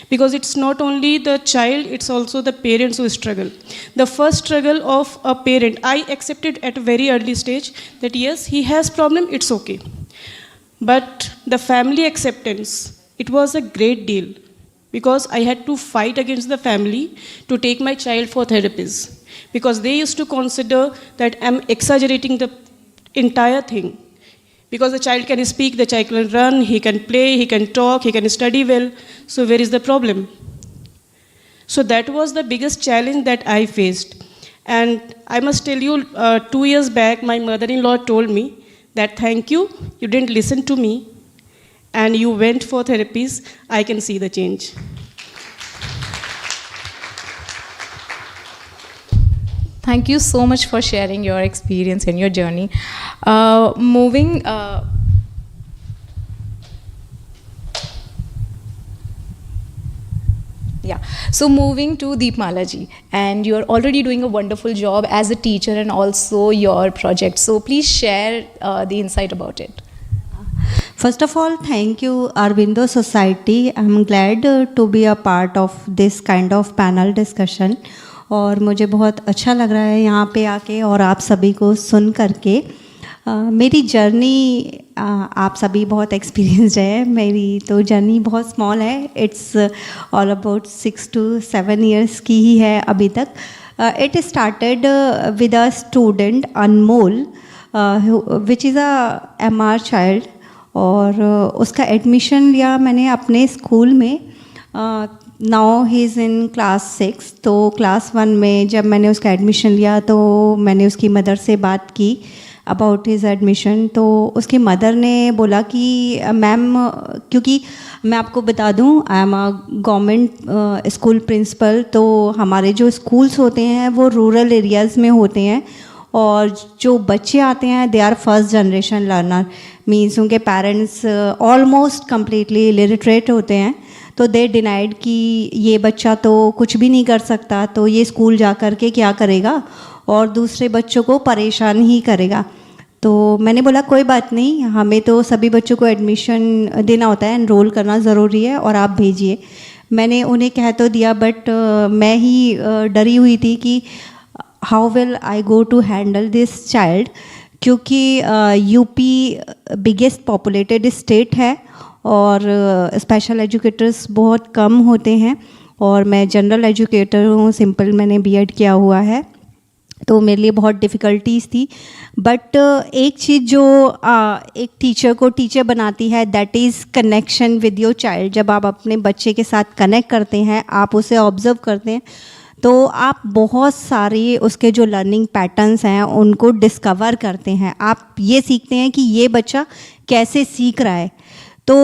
because it's not only the child, it's also the parents who struggle. The first struggle of a parent, I accepted at a very early stage that yes, he has problem, it's okay. But the family acceptance, it was a great deal, because I had to fight against the family to take my child for therapies, because they used to consider that I'm exaggerating the entire thing. Because the child can speak, the child can run, he can play, he can talk, he can study well. So where is the problem? So that was the biggest challenge that I faced. And I must tell you, 2 years back, my mother-in-law told me that thank you, you didn't listen to me, and you went for therapies, I can see the change. Thank you so much for sharing your experience and your journey. So moving to Deepmala ji, and you're already doing a wonderful job as a teacher and also your project. So please share the insight about it. First of all, thank you, Arvindo Society. I'm glad to be a part of this kind of panel discussion. और मुझे बहुत अच्छा लग रहा है यहाँ पे आके और आप सभी को सुन करके। मेरी जर्नी, आप सभी बहुत एक्सपीरियंस्ड है, मेरी तो जर्नी बहुत स्मॉल है, it's all about 6 to 7 years की ही है अभी तक। It started with a student Anmol which is a MR child, और उसका एडमिशन लिया मैंने अपने स्कूल में। Now he is in class 6। तो क्लास 1 में जब मैंने उसका एडमिशन लिया तो मैंने उसकी मदर से बात की अबाउट हिज एडमिशन। तो उसकी मदर ने बोला कि मैम, क्योंकि मैं आपको बता दूं, I am a government school principal, तो हमारे जो स्कूल्स होते हैं वो रूरल एरियाज़ में होते हैं, और जो बच्चे आते हैं they are first generation learner, means उनके पेरेंट्स ऑलमोस्ट कम्प्लीटली इलिटरेट होते हैं। तो दे डिनाइड कि ये बच्चा तो कुछ भी नहीं कर सकता, तो ये स्कूल जा कर के क्या करेगा और दूसरे बच्चों को परेशान ही करेगा। तो मैंने बोला कोई बात नहीं, हमें तो सभी बच्चों को एडमिशन देना होता है, एनरोल करना ज़रूरी है, और आप भेजिए। मैंने उन्हें कह तो दिया, बट मैं ही डरी हुई थी कि how will I go to handle this child, क्योंकि यूपी बिगेस्ट पॉपुलेटेड स्टेट है और स्पेशल एजुकेटर्स बहुत कम होते हैं, और मैं जनरल एजुकेटर हूँ, सिंपल मैंने बीएड किया हुआ है, तो मेरे लिए बहुत डिफ़िकल्टीज़ थी। बट एक चीज़ जो एक टीचर को टीचर बनाती है, that is connection with your child. जब आप अपने बच्चे के साथ कनेक्ट करते हैं, आप उसे ऑब्ज़र्व करते हैं, तो आप बहुत सारे उसके जो लर्निंग पैटर्न्स हैं उनको डिस्कवर करते हैं। आप ये सीखते हैं कि ये बच्चा कैसे सीख रहा है। तो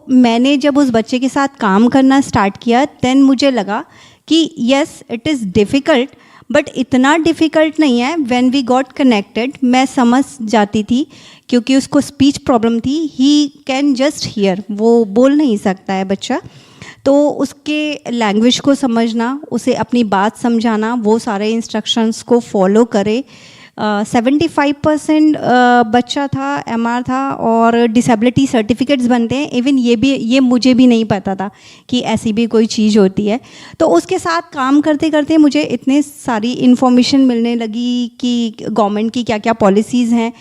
मैंने जब उस बच्चे के साथ काम करना स्टार्ट किया, देन मुझे लगा कि yes it is difficult, but इतना डिफ़िकल्ट नहीं है। व्हेन वी गॉट कनेक्टेड, मैं समझ जाती थी, क्योंकि उसको स्पीच प्रॉब्लम थी, ही कैन जस्ट हियर, वो बोल नहीं सकता है बच्चा। तो उसके लैंग्वेज को समझना, उसे अपनी बात समझाना, वो सारे इंस्ट्रक्शंस को फॉलो करे। 75% बच्चा था, MR था, और डिसेबिलिटी सर्टिफिकेट्स बनते हैं। इवन ये मुझे भी नहीं पता था कि ऐसी भी कोई चीज़ होती है। तो उसके साथ काम करते करते मुझे इतने सारी इन्फॉर्मेशन मिलने लगी कि गवर्नमेंट की क्या क्या पॉलिसीज़ हैं,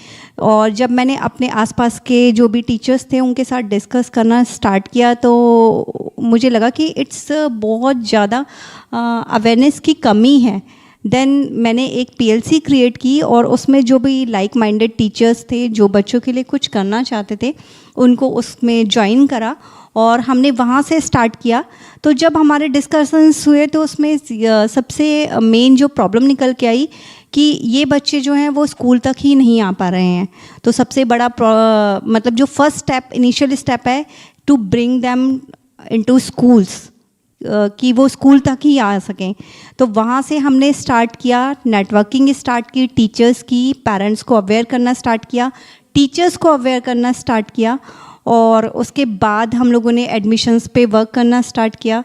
और जब मैंने अपने आसपास के जो भी टीचर्स थे उनके साथ डिस्कस करना स्टार्ट किया, तो मुझे लगा कि इट्स बहुत ज़्यादा अवेयरनेस की कमी है। देन मैंने एक PLC क्रिएट की, और उसमें जो भी लाइक माइंडेड टीचर्स थे जो बच्चों के लिए कुछ करना चाहते थे, उनको उसमें ज्वाइन करा, और हमने वहाँ से स्टार्ट किया। तो जब हमारे डिस्कशंस हुए तो उसमें सबसे मेन जो प्रॉब्लम निकल के आई कि ये बच्चे जो हैं वो स्कूल तक ही नहीं आ पा रहे हैं। तो सबसे बड़ा मतलब जो फर्स्ट स्टेप, इनिशियल स्टेप है to bring them into schools, कि वो स्कूल तक ही आ सकें। तो वहाँ से हमने स्टार्ट किया, नेटवर्किंग स्टार्ट की, टीचर्स की, पेरेंट्स को अवेयर करना स्टार्ट किया, टीचर्स को अवेयर करना स्टार्ट किया, और उसके बाद हम लोगों ने एडमिशन्स पे वर्क करना स्टार्ट किया।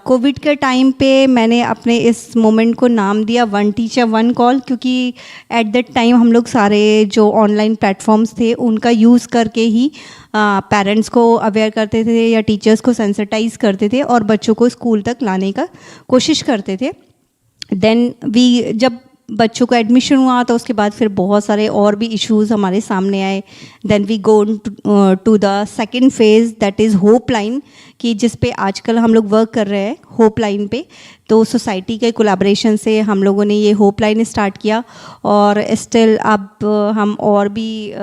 कोविड के टाइम पे मैंने अपने इस मोमेंट को नाम दिया वन टीचर वन कॉल, क्योंकि एट दैट टाइम हम लोग सारे जो ऑनलाइन प्लेटफॉर्म्स थे उनका यूज़ करके ही पेरेंट्स को अवेयर करते थे या टीचर्स को सेंसिटाइज करते थे और बच्चों को स्कूल तक लाने का कोशिश करते थे। देन जब बच्चों का एडमिशन हुआ तो उसके बाद फिर बहुत सारे और भी इश्यूज़ हमारे सामने आए। Then we go to the second phase, that is hope line, कि जिस पे आजकल हम लोग वर्क कर रहे हैं होप लाइन पे। तो सोसाइटी के कोलैबोरेशन से हम लोगों ने ये होप लाइन स्टार्ट किया, और स्टिल अब हम और भी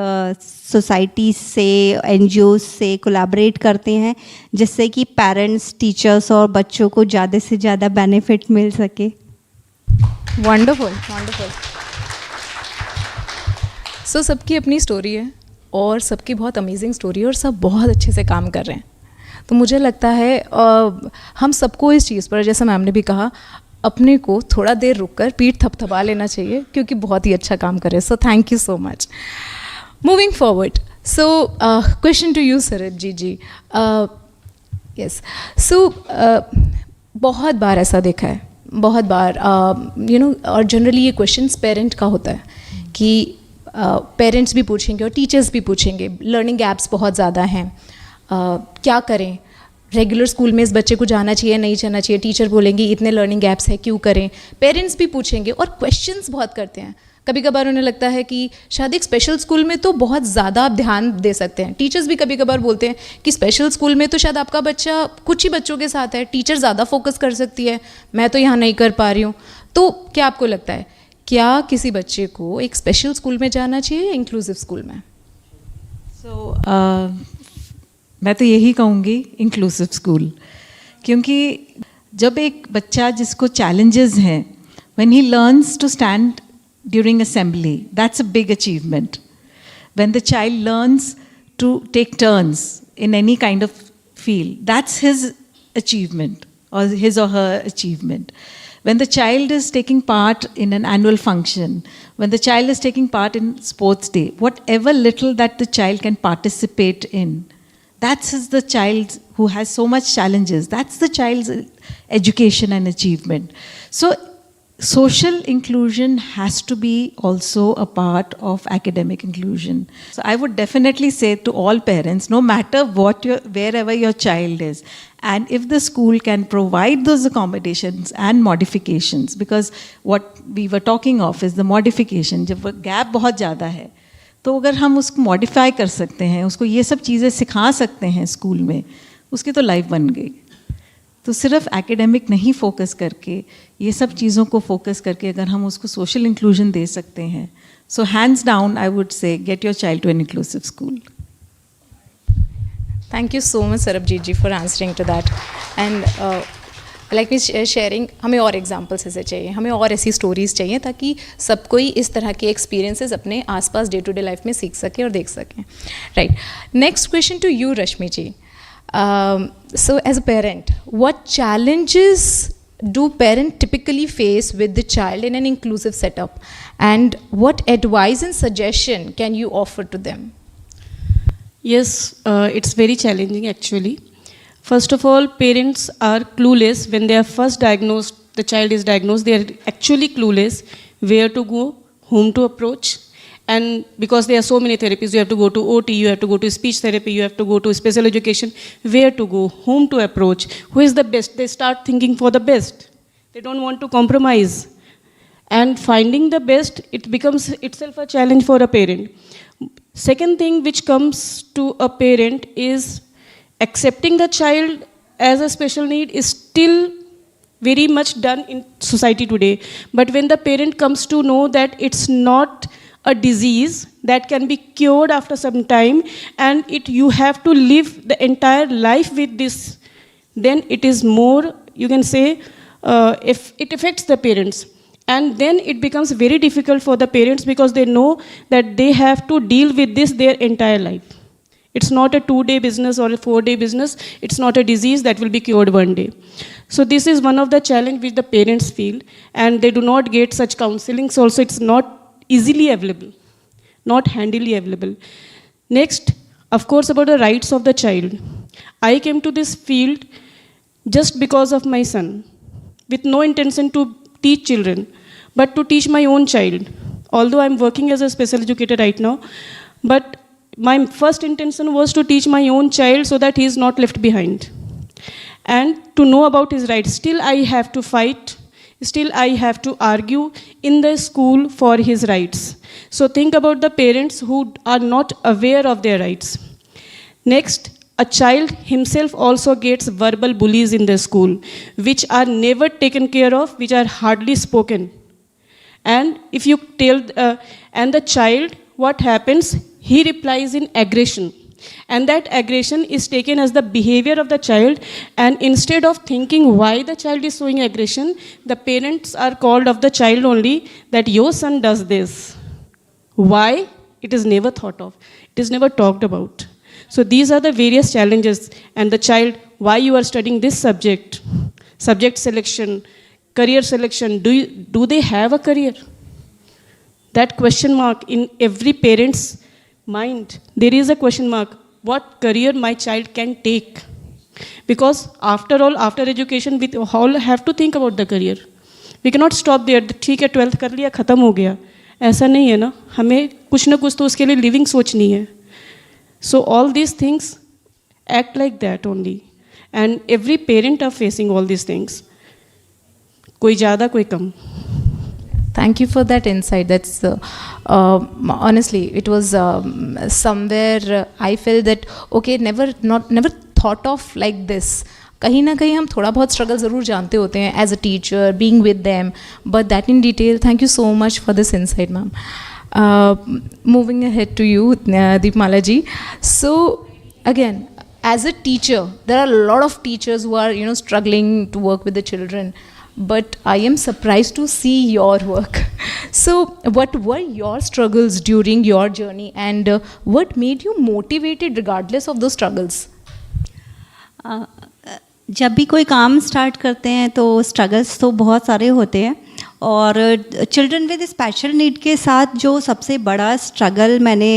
सोसाइटी से, NGOs से कोलैबोरेट करते हैं, जिससे कि पेरेंट्स, टीचर्स और बच्चों को ज़्यादा से ज़्यादा बेनिफिट मिल सके। Wonderful, wonderful. सो सबकी अपनी स्टोरी है और सबकी बहुत अमेजिंग स्टोरी है और सब बहुत अच्छे से काम कर रहे हैं। तो मुझे लगता है हम सबको इस चीज़ पर, जैसा मैम ने भी कहा, अपने को थोड़ा देर रुककर पीठ थपथपा लेना चाहिए, क्योंकि बहुत ही अच्छा काम कर रहे हैं। So thank you so much. Moving forward, so question to you Sarat ji. Yes, सो बहुत बार ऐसा देखा है, बहुत बार और जनरली ये क्वेश्चंस पेरेंट का होता है कि पेरेंट्स भी पूछेंगे और टीचर्स भी पूछेंगे, लर्निंग गैप्स बहुत ज़्यादा हैं, क्या करें, रेगुलर स्कूल में इस बच्चे को जाना चाहिए नहीं जाना चाहिए, टीचर बोलेंगे इतने लर्निंग गैप्स है क्यों करें, पेरेंट्स भी पूछेंगे और क्वेश्चंस बहुत करते हैं। कभी कभार उन्हें लगता है कि शायद एक स्पेशल स्कूल में तो बहुत ज़्यादा आप ध्यान दे सकते हैं। टीचर्स भी कभी कभार बोलते हैं कि स्पेशल स्कूल में तो शायद आपका बच्चा कुछ ही बच्चों के साथ है, टीचर ज़्यादा फोकस कर सकती है, मैं तो यहाँ नहीं कर पा रही हूँ। तो क्या आपको लगता है, क्या किसी बच्चे को एक स्पेशल स्कूल में जाना चाहिए या इंक्लूसिव स्कूल में? मैं तो यही कहूँगी इंक्लूसिव स्कूल, क्योंकि जब एक बच्चा जिसको चैलेंजेस हैं, when he learns to stand during assembly, that's a big achievement. When the child learns to take turns in any kind of field, that's his achievement or his or her achievement. When the child is taking part in an annual function, when the child is taking part in sports day, whatever little that the child can participate in, that's the child who has so much challenges. That's the child's education and achievement. So social inclusion has to be also a part of academic inclusion. So I would definitely say to all parents, no matter wherever your child is, and if the school can provide those accommodations and modifications, because what we were talking of is the modification. जब gap बहुत ज़्यादा है, तो अगर हम उसको modify कर सकते हैं, उसको ये सब चीज़ें सिखा सकते हैं स्कूल में, उसकी तो लाइफ बन गई। तो सिर्फ एकेडमिक नहीं फोकस करके, ये सब चीज़ों को फोकस करके अगर हम उसको सोशल इंक्लूजन दे सकते हैं, so hands down I would say get your child to an inclusive school. Thank you so much Sarabjeet ji for answering to that. And like me sharing, हमें और एग्जाम्पल्स ऐसे चाहिए, हमें और ऐसी स्टोरीज चाहिए ताकि सब कोई इस तरह के एक्सपीरियंसेस अपने आसपास डे टू डे लाइफ में सीख सके और देख सकें। Right, next question to you Rashmi ji. So as a parent, what challenges do parents typically face with the child in an inclusive setup, and what advice and suggestion can you offer to them? Yes, it's very challenging actually. First of all, parents are clueless when they are first diagnosed, the child is diagnosed, they are actually clueless where to go, whom to approach. And because there are so many therapies, you have to go to OT, you have to go to speech therapy, you have to go to special education, where to go, whom to approach, who is the best. They start thinking for the best. They don't want to compromise. And finding the best, it becomes itself a challenge for a parent. Second thing which comes to a parent is accepting the child as a special need is still very much done in society today. But when the parent comes to know that it's not a disease that can be cured after some time, and you have to live the entire life with this, then it is more, you can say, if it affects the parents. And then it becomes very difficult for the parents because they know that they have to deal with this their entire life. It's not a 2-day business or a 4-day business. It's not a disease that will be cured one day. So this is one of the challenge which the parents feel, and they do not get such counseling. So also it's not easily available, not handily available. Next, of course, about the rights of the child. I came to this field just because of my son, with no intention to teach children, but to teach my own child. Although I'm working as a special educator right now, but my first intention was to teach my own child so that he is not left behind. And to know about his rights. Still I have to fight, still I have to argue in the school for his rights. So think about the parents who are not aware of their rights. Next, a child himself also gets verbal bullies in the school, which are never taken care of, which are hardly spoken. And if you tell, and the child, what happens? He replies in aggression. And that aggression is taken as the behavior of the child. And instead of thinking why the child is showing aggression, the parents are called of the child only that your son does this. Why? It is never thought of. It is never talked about. So these are the various challenges. And the child, why you are studying this subject? Subject selection, career selection. Do they have a career? That question mark in every parent's mind. There is a question mark. What career my child can take? Because after all, after education, we all have to think about the career. We cannot stop there. ठीक है 12th कर लिया खत्म हो गया. ऐसा नहीं है ना. हमें कुछ ना कुछ तो उसके लिए living सोचनी है. So all these things act like that only. And every parent are facing all these things. कोई ज़्यादा कोई कम. Thank you for that insight. That's honestly, it was somewhere I felt that okay, never thought of like this. कहीं ना कहीं हम थोड़ा बहुत struggle ज़रूर जानते होते हैं as a teacher, being with them, but that in detail. Thank you so much for this insight, ma'am. Moving ahead to you, Deepmala ji. So again, as a teacher, there are a lot of teachers who are struggling to work with the children. But I am surprised to see your work. So what were your struggles during your journey, and what made you motivated regardless of those struggles? जब भी कोई काम start करते हैं तो struggles तो बहुत सारे होते हैं, और चिल्ड्रन विद स्पेशल नीड के साथ जो सबसे बड़ा स्ट्रगल मैंने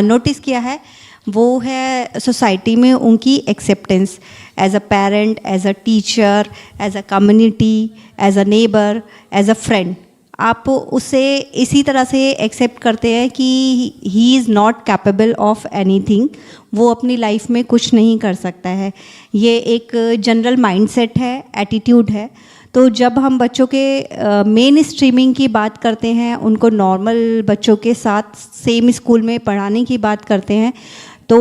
नोटिस किया है वो है सोसाइटी में उनकी acceptance as a parent, as a teacher, as a community, as a neighbour, as a friend. आप उसे इसी तरह से एक्सेप्ट करते हैं कि he is not capable of anything, वो अपनी लाइफ में कुछ नहीं कर सकता है. ये एक जनरल माइंडसेट है, एटीट्यूड है. तो जब हम बच्चों के मेन स्ट्रीमिंग की बात करते हैं, उनको नॉर्मल बच्चों के साथ सेम स्कूल में पढ़ाने की बात करते हैं, तो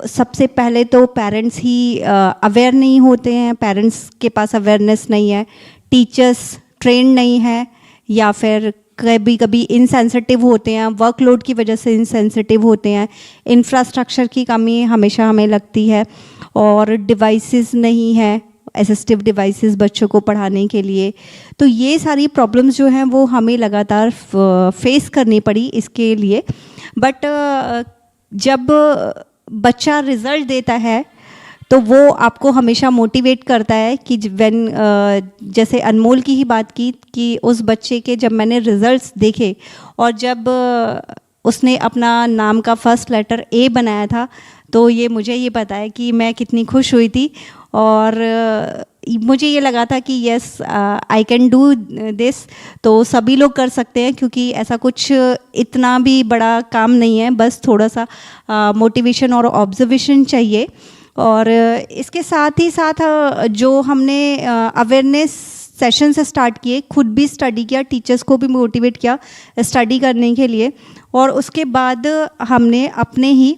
सबसे पहले तो पेरेंट्स ही अवेयर नहीं होते हैं. पेरेंट्स के पास अवेयरनेस नहीं है, टीचर्स ट्रेंड नहीं है, या फिर कभी कभी इनसेंसिटिव होते हैं, वर्कलोड की वजह से इनसेंसिटिव होते हैं. इंफ्रास्ट्रक्चर की कमी हमेशा हमें लगती है, और डिवाइसेस नहीं है, असिस्टिव डिवाइसेस बच्चों को पढ़ाने के लिए. तो ये सारी प्रॉब्लम्स जो हैं वो हमें लगातार फेस करनी पड़ी इसके लिए. बट जब बच्चा रिज़ल्ट देता है तो वो आपको हमेशा मोटिवेट करता है कि जैसे अनमोल की ही बात की कि उस बच्चे के जब मैंने रिज़ल्ट्स देखे और जब उसने अपना नाम का फर्स्ट लेटर ए बनाया था, तो ये मुझे ये पता है कि मैं कितनी खुश हुई थी. और मुझे ये लगा था कि yes I can do this. तो सभी लोग कर सकते हैं, क्योंकि ऐसा कुछ इतना भी बड़ा काम नहीं है, बस थोड़ा सा मोटिवेशन और ऑब्जर्वेशन चाहिए. और इसके साथ ही साथ जो हमने अवेयरनेस सेशन से स्टार्ट किए, खुद भी स्टडी किया, टीचर्स को भी मोटिवेट किया स्टडी करने के लिए. और उसके बाद हमने अपने ही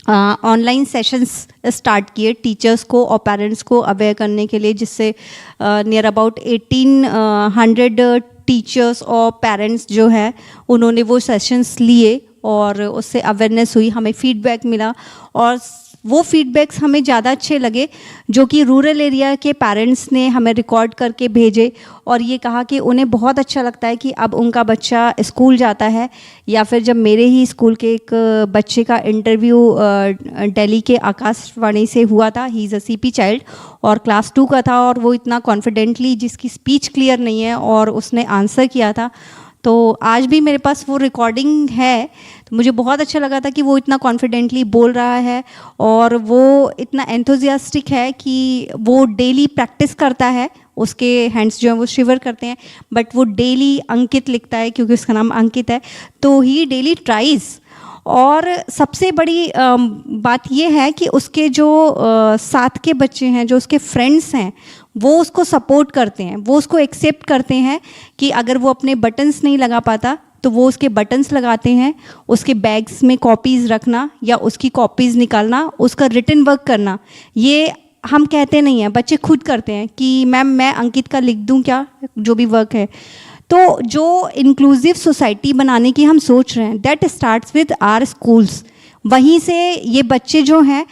ऑनलाइन सेशंस स्टार्ट किए टीचर्स को और पेरेंट्स को अवेयर करने के लिए, जिससे नियर अबाउट 1800 टीचर्स और पेरेंट्स जो है उन्होंने वो सेशंस लिए और उससे अवेयरनेस हुई, हमें फीडबैक मिला. और वो फीडबैक्स हमें ज़्यादा अच्छे लगे जो कि रूरल एरिया के पेरेंट्स ने हमें रिकॉर्ड करके भेजे और ये कहा कि उन्हें बहुत अच्छा लगता है कि अब उनका बच्चा स्कूल जाता है। या फिर जब मेरे ही स्कूल के एक बच्चे का इंटरव्यू दिल्ली के आकाशवाणी से हुआ था, he is a CP child और क्लास 2 का था और वो इतना कॉन्फिडेंटली, जिसकी स्पीच क्लियर नहीं है और उसने आंसर किया था, तो आज भी मेरे पास वो रिकॉर्डिंग है। तो मुझे बहुत अच्छा लगा था कि वो इतना कॉन्फिडेंटली बोल रहा है और वो इतना एंथुजियास्टिक है कि वो डेली प्रैक्टिस करता है, उसके हैंड्स जो हैं वो शिवर करते हैं, बट वो डेली अंकित लिखता है क्योंकि उसका नाम अंकित है, तो ही डेली ट्राइज। और सबसे बड़ी बात ये है कि उसके जो साथ के बच्चे हैं, जो उसके फ्रेंड्स हैं, वो उसको सपोर्ट करते हैं, वो उसको एक्सेप्ट करते हैं कि अगर वो अपने बटन्स नहीं लगा पाता तो वो उसके बटन्स लगाते हैं। उसके बैग्स में कॉपीज़ रखना या उसकी कॉपीज़ निकालना, उसका रिटन वर्क करना, ये हम कहते नहीं हैं, बच्चे खुद करते हैं कि मैम मैं अंकित का लिख दूं क्या, जो भी वर्क है। तो जो इंक्लूसिव सोसाइटी बनाने की हम सोच रहे हैं, that starts with our schools. वहीं से ये बच्चे जो हैं,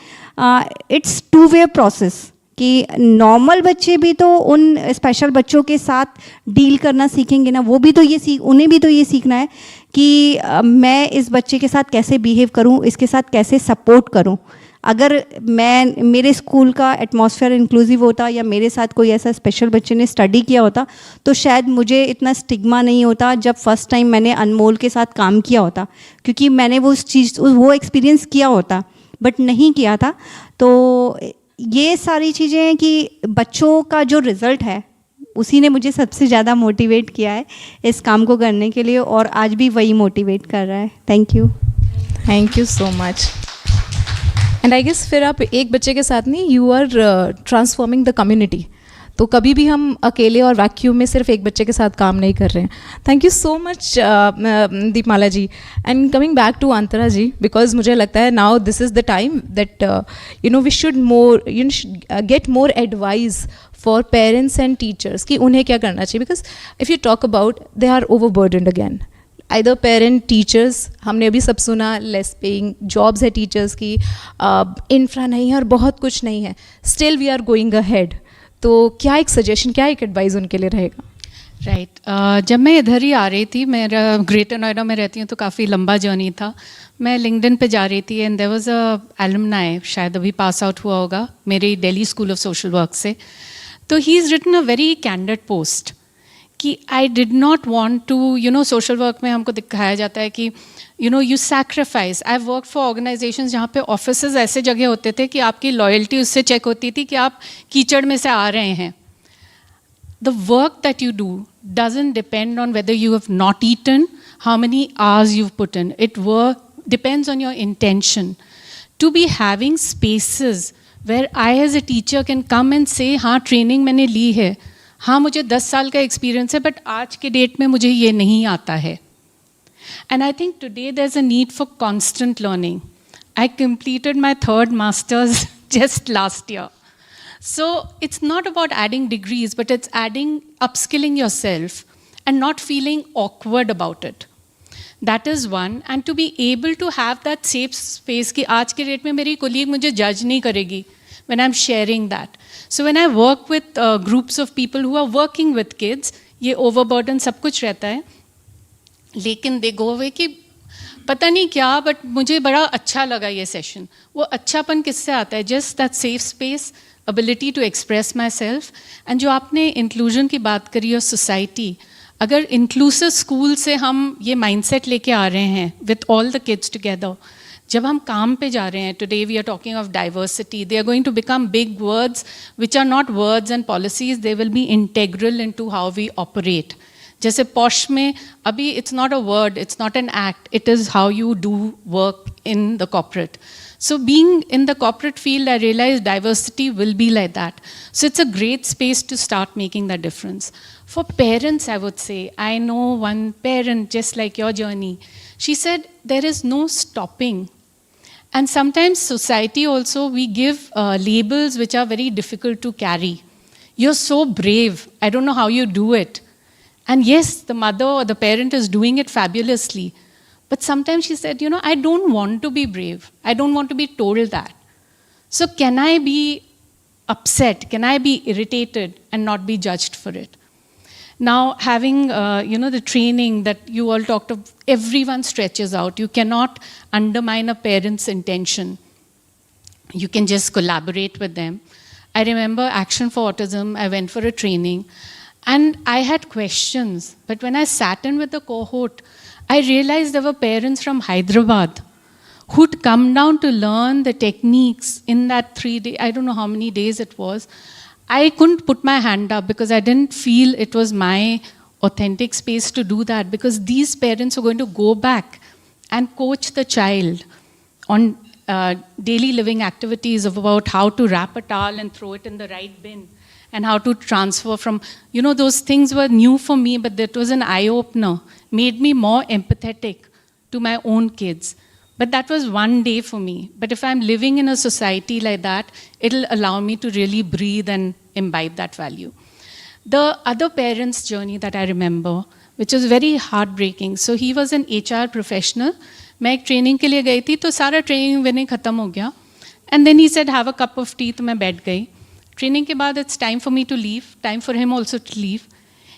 इट्स टू वे प्रोसेस कि नॉर्मल बच्चे भी तो उन स्पेशल बच्चों के साथ डील करना सीखेंगे ना, वो भी तो ये उन्हें भी तो ये सीखना है कि मैं इस बच्चे के साथ कैसे बिहेव करूं, इसके साथ कैसे सपोर्ट करूं। अगर मेरे स्कूल का एटमॉस्फेयर इंक्लूसिव होता या मेरे साथ कोई ऐसा स्पेशल बच्चे ने स्टडी किया होता तो शायद मुझे इतना स्टिग्मा नहीं होता जब फर्स्ट टाइम मैंने अनमोल के साथ काम किया होता, क्योंकि मैंने वो एक्सपीरियंस किया होता, बट नहीं किया था। तो ये सारी चीज़ें हैं कि बच्चों का जो रिज़ल्ट है उसी ने मुझे सबसे ज़्यादा मोटिवेट किया है इस काम को करने के लिए, और आज भी वही मोटिवेट कर रहा है। Thank you so much. And I guess फिर आप एक बच्चे के साथ नहीं, you are transforming the community. तो कभी भी हम अकेले और वैक्यूम में सिर्फ एक बच्चे के साथ काम नहीं कर रहे हैं। Thank you so much Deepmala ji. And coming back to Antara ji, because मुझे लगता है now this is the time that we should get more advice for parents and teachers कि उन्हें क्या करना चाहिए। Because if you talk about, they are overburdened again, either parent teachers, हमने अभी सब सुना, लेस पेइंग जॉब्स है टीचर्स की, इंफ्रा नहीं है और बहुत कुछ नहीं है, still we are going ahead. तो क्या एक सजेशन, क्या एक एडवाइस उनके लिए रहेगा? राइट। जब मैं इधर ही आ रही थी, मेरा ग्रेटर नोएडा में रहती हूँ तो काफ़ी लंबा जर्नी था। मैं लिंक्डइन पे जा रही थी and there was a alumni, शायद अभी पास आउट हुआ होगा मेरे Delhi school of social work से। तो he is written a very candid post कि I did not want to social work में हमको दिखाया जाता है कि you sacrifice. I work for organisations जहाँ पे ऑफिसेज ऐसे जगह होते थे कि आपकी लॉयल्टी उससे चेक होती थी कि आप कीचड़ में से आ रहे हैं। The work that you do doesn't depend on whether you have not eaten, how many hours you put in it, work depends on your intention to be having spaces where I as a teacher can come and say हाँ training मैंने ली है, हाँ मुझे 10 साल का experience है, but आज के डेट में मुझे ये नहीं आता है। And I think today there's a need for constant learning. I completed my 3rd master's just last year. So it's not about adding degrees, but it's upskilling yourself and not feeling awkward about it. That is one. And to be able to have that safe space कि आज के date में मेरी colleague मुझे judge नहीं करेगी when I'm sharing that. So when I work with groups of people who are working with kids, ये overburden सब कुछ रहता है, लेकिन दे गो अवे कि पता नहीं क्या, बट मुझे बड़ा अच्छा लगा ये सेशन। वो अच्छापन किससे आता है? Just that safe space, ability to express myself. एंड जो आपने इंक्लूजन की बात करी और सोसाइटी, अगर इंक्लूसिव स्कूल से हम ये माइंडसेट लेके आ रहे हैं with all the kids together, जब हम काम पे जा रहे हैं, today we are talking of diversity, they are going to become big words which are not words and policies, they will be integral into how we operate. जैसे POSH में अभी it's not a word, it's not an act, it is how you do work in the corporate. So being in the corporate field, I realized diversity will be like that. So it's a great space to start making that difference. For parents, I would say, I know one parent, just like your journey, she said, there is no stopping. And sometimes society also, we give labels which are very difficult to carry. You're so brave. I don't know how you do it. And yes, the mother or the parent is doing it fabulously. But sometimes she said, I don't want to be brave. I don't want to be told that. So can I be upset? Can I be irritated and not be judged for it? Now, having the training that you all talked of, everyone stretches out. You cannot undermine a parent's intention. You can just collaborate with them. I remember Action for Autism, I went for a training, and I had questions. But when I sat in with the cohort, I realized there were parents from Hyderabad who'd come down to learn the techniques in that 3 day, I don't know how many days it was. I couldn't put my hand up because I didn't feel it was my authentic space to do that, because these parents are going to go back and coach the child on daily living activities of about how to wrap a towel and throw it in the right bin, and how to transfer from, those things were new for me, but that was an eye-opener, made me more empathetic to my own kids. But that was one day for me. But if I'm living in a society like that, it'll allow me to really breathe and imbibe that value. The other parent's journey that I remember, which was very heartbreaking. So he was an HR professional. मैं एक training के लिए गई थी, तो सारा training मैंने ख़त्म हो गया. And then he said, have a cup of tea, तो मैं बैठ गई. Training के बाद, it's time for me to leave, time for him also to leave.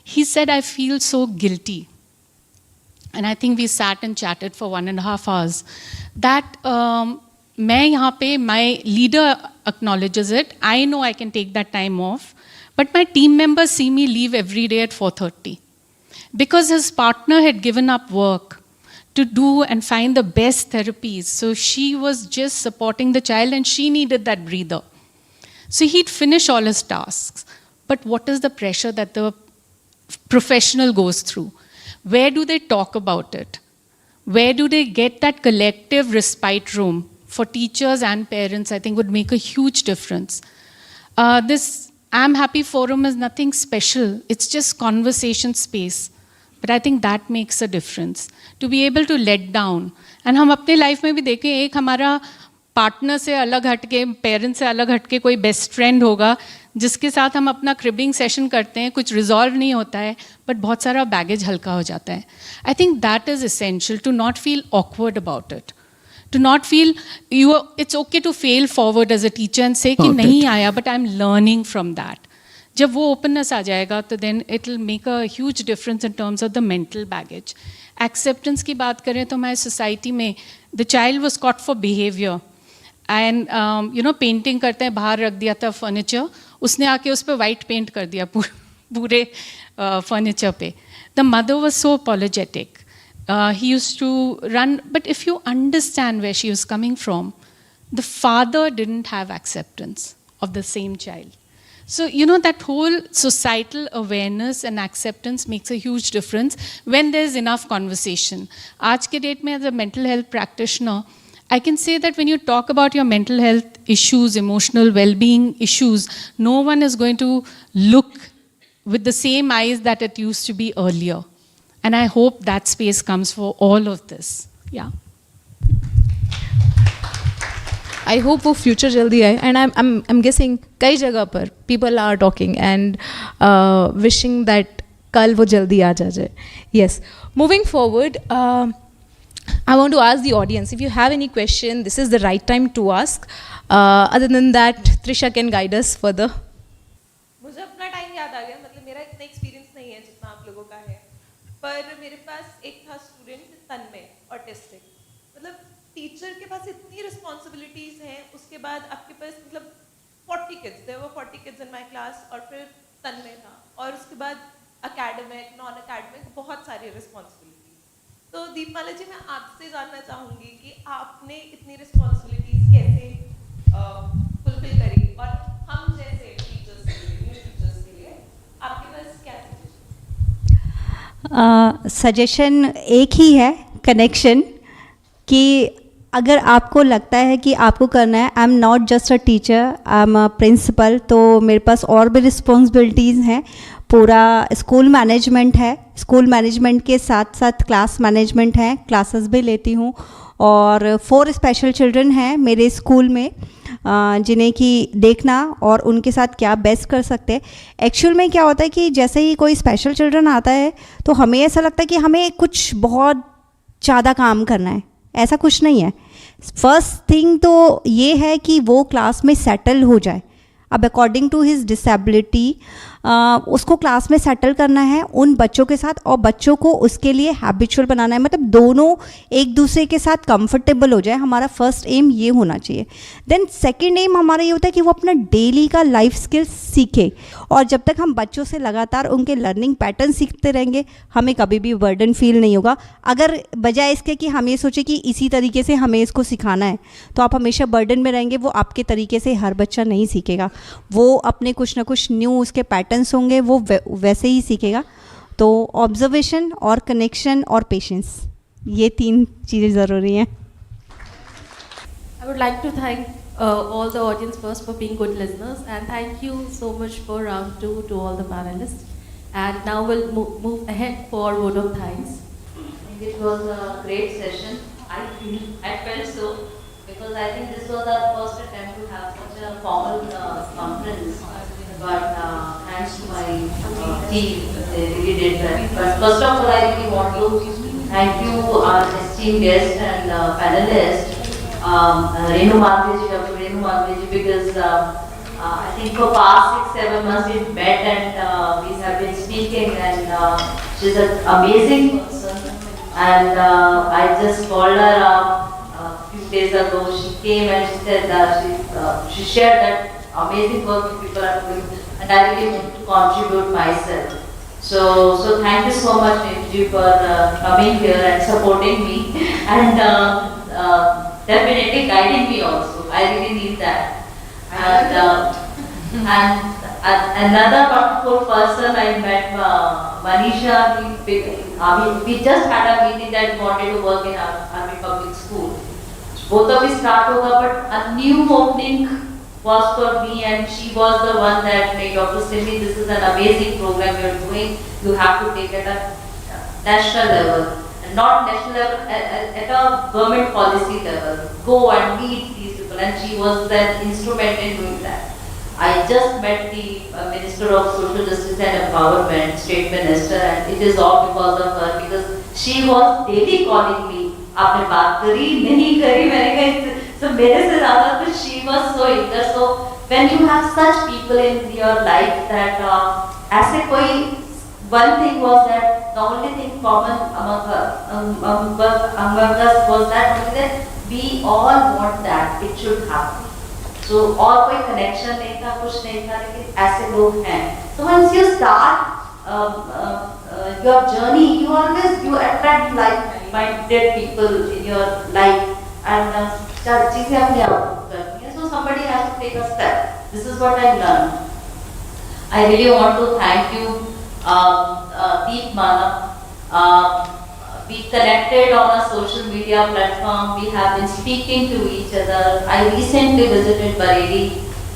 He said, I feel so guilty. And I think we sat and chatted for 1.5 hours. That मैं यहाँ पे, my leader acknowledges it. I know I can take that time off. But my team members see me leave every day at 4:30. Because his partner had given up work to do and find the best therapies. So she was just supporting the child and she needed that breather. So he'd finish all his tasks. But what is the pressure that the professional goes through? Where do they talk about it? Where do they get that collective respite room? For teachers and parents, I think would make a huge difference. This I'm Happy Forum is nothing special. It's just conversation space. But I think that makes a difference. To be able to let down. And हम अपने life में भी देखें, एक हमारा partner से अलग हटके, पेरेंट्स से अलग हटके कोई बेस्ट फ्रेंड होगा, जिसके साथ हम अपना क्रिबिंग सेशन करते हैं, कुछ रिजॉल्व नहीं होता है, बट बहुत सारा बैगेज हल्का हो जाता है. I think that is essential to not feel awkward about it, to not feel it's okay to fail forward as a teacher and say कि नहीं आया, but I am learning from that. जब वो openness आ जाएगा तो then it will make a huge difference in terms of the mental baggage. Acceptance की बात करें तो हमारी सोसाइटी में the child was caught for behaviour and painting करते हैं, बाहर रख दिया था फर्नीचर, उसने आके उस पर वाइट पेंट कर दिया पूरे फर्नीचर पे. The mother was so apologetic. He used to run, but if you understand where she was coming from, the father didn't have acceptance of the same child. So, that whole societal awareness and acceptance makes a huge difference when there's enough conversation. Aaj ke date mein, as a mental health practitioner, I can say that when you talk about your mental health issues, emotional well-being issues, no one is going to look with the same eyes that it used to be earlier. And I hope that space comes for all of this. Yeah. I hope वो future जल्दी आए, and I'm guessing कई जगह पर people are talking and wishing that कल वो जल्दी आ जाए. Yes. Moving forward, I want to ask the audience, if you have any question, this is the right time to ask. Other than that, Trisha can guide us further. मुझे अपना time याद आ गया, मतलब मेरा इतना एक्सपीरियंस नहीं है जितना आप लोगों का है, पर मेरे पास एक था स्टूडेंट तन्मय, ऑटिस्टिक. मतलब टीचर के पास इतनी रिस्पॉन्सिबिलिटीज़ हैं, उसके बाद आपके पास मतलब 40 kids, there were 40 kids in my class, और फिर तन्मय था, और उसके बाद एकेडमिक, नॉन एकेडमिक, बहुत सारी रिस्पॉन्सिबिलिटीज़. तो दीपमाला जी, मैं आपसे जानना चाहूँगी कि आपने इतनी रिस्पॉन्सिबिलिटीज़ कैसे फुलफिल करी, और हम जैसे टीचर्स के लिए, न्यू टीचर्स के लिए आपके पास क्या सजेशन एक ही है, कनेक्शन. कि अगर आपको लगता है कि आपको करना है, I am not just a teacher, I am a principal, तो मेरे पास और भी रिस्पॉन्सिबिलिटीज़ हैं. पूरा स्कूल मैनेजमेंट है, स्कूल मैनेजमेंट के साथ साथ क्लास मैनेजमेंट है, क्लासेस भी लेती हूँ. और 4 स्पेशल चिल्ड्रन हैं मेरे स्कूल में, जिन्हें कि देखना और उनके साथ क्या बेस्ट कर सकते हैं. एक्चुअल में क्या होता है कि जैसे ही कोई स्पेशल चिल्ड्रन आता है तो हमें ऐसा लगता है कि हमें कुछ बहुत ज़्यादा काम करना है. ऐसा कुछ नहीं है. फर्स्ट थिंग तो ये है कि वो क्लास में सेटल हो जाए. अब अकॉर्डिंग टू हिज डिसेबिलिटी उसको क्लास में सेटल करना है उन बच्चों के साथ, और बच्चों को उसके लिए हैबिचुअल बनाना है, मतलब दोनों एक दूसरे के साथ कंफर्टेबल हो जाए. हमारा फर्स्ट एम ये होना चाहिए. देन सेकंड एम हमारा ये होता है कि वो अपना डेली का लाइफ स्किल्स सीखे, और जब तक हम बच्चों से लगातार उनके लर्निंग पैटर्न सीखते रहेंगे हमें कभी भी बर्डन फील नहीं होगा. अगर बजाय इसके कि हम ये सोचें कि इसी तरीके से हमें इसको सिखाना है, तो आप हमेशा बर्डन में रहेंगे. वो आपके तरीके से हर बच्चा नहीं सीखेगा, वो अपने कुछ ना कुछ न्यू उसके पैटर्न्स होंगे, वो वैसे ही सीखेगा. तो ऑब्जर्वेशन और कनेक्शन और पेशेंस, ये 3 चीज़ें ज़रूरी हैं. I would like to thank all the audience first for being good listeners, and thank you so much for round 2 to all the panelists. And now we'll move ahead for vote of thanks. It was a great session. I felt so, because I think this was our first attempt to have such a formal conference. But thanks to my team, they really did that. But first of all, I really want to thank you, our esteemed guest and panelist, Renu Malveji, Dr. Renu Malveji, because I think for past 6-7 months we've met and we have been speaking, and she's an amazing person. And I just called her a few days ago. She came and she said she shared that amazing work you people are doing, and I really want to contribute myself. So thank you so much, Nidji, for coming here and supporting me, and definitely guiding me also. I really need that. And another wonderful person I met, Manisha. We just had a meeting that we wanted to work in Army Public School. Both of us start hoga, but a new opening was for me, and she was the one that made Dr. Cindy, this is an amazing program you're doing. You have to take it at national level, and not national level, at a government policy level. Go and meet these people, and she was the instrument in doing that. I just met the Minister of Social Justice and Empowerment, State Minister, and it is all because of her, because she was daily calling me. आपने बात करी नहीं करी, मैंने कहा so मेरे से ज़्यादा तो she was so eager. So when you have such people in your life that ऐसे कोई one thing was that the only thing common among us was that we all want that it should happen. So और कोई connection नहीं था, कुछ नहीं था, लेकिन ऐसे लोग हैं. So once you start your journey, you attract like-minded people in your life, and चीजें अपने आप करती हैं. So somebody has to take a step. This is what I learned. I really want to thank you, Deep Manav. We connected on a social media platform. We have been speaking to each other. I recently visited Bareilly,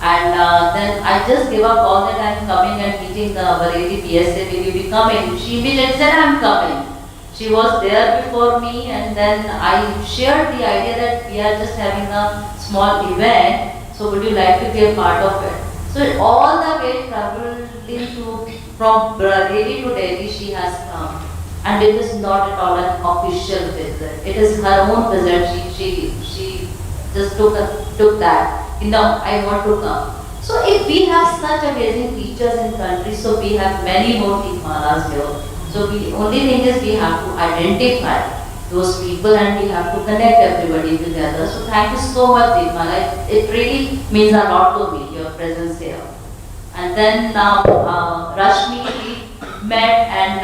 and then I just gave a call that I'm coming and meeting the Bareilly PSA. Will you be coming? She immediately said, I'm coming. She was there before me, and then I shared the idea that we are just having a small event. So would you like to be a part of it? So all the way traveling from Bareilly to Delhi, she has come. And it is not at all an official visit. It is her own visit. She just took that. You know, I want to come. So if we have such amazing teachers in country, so we have many more Deepmalas here. So the only thing is we have to identify those people and we have to connect everybody together. So thank you so much, Deepmala. It really means a lot to me, your presence here. And then Rashmi, we met, and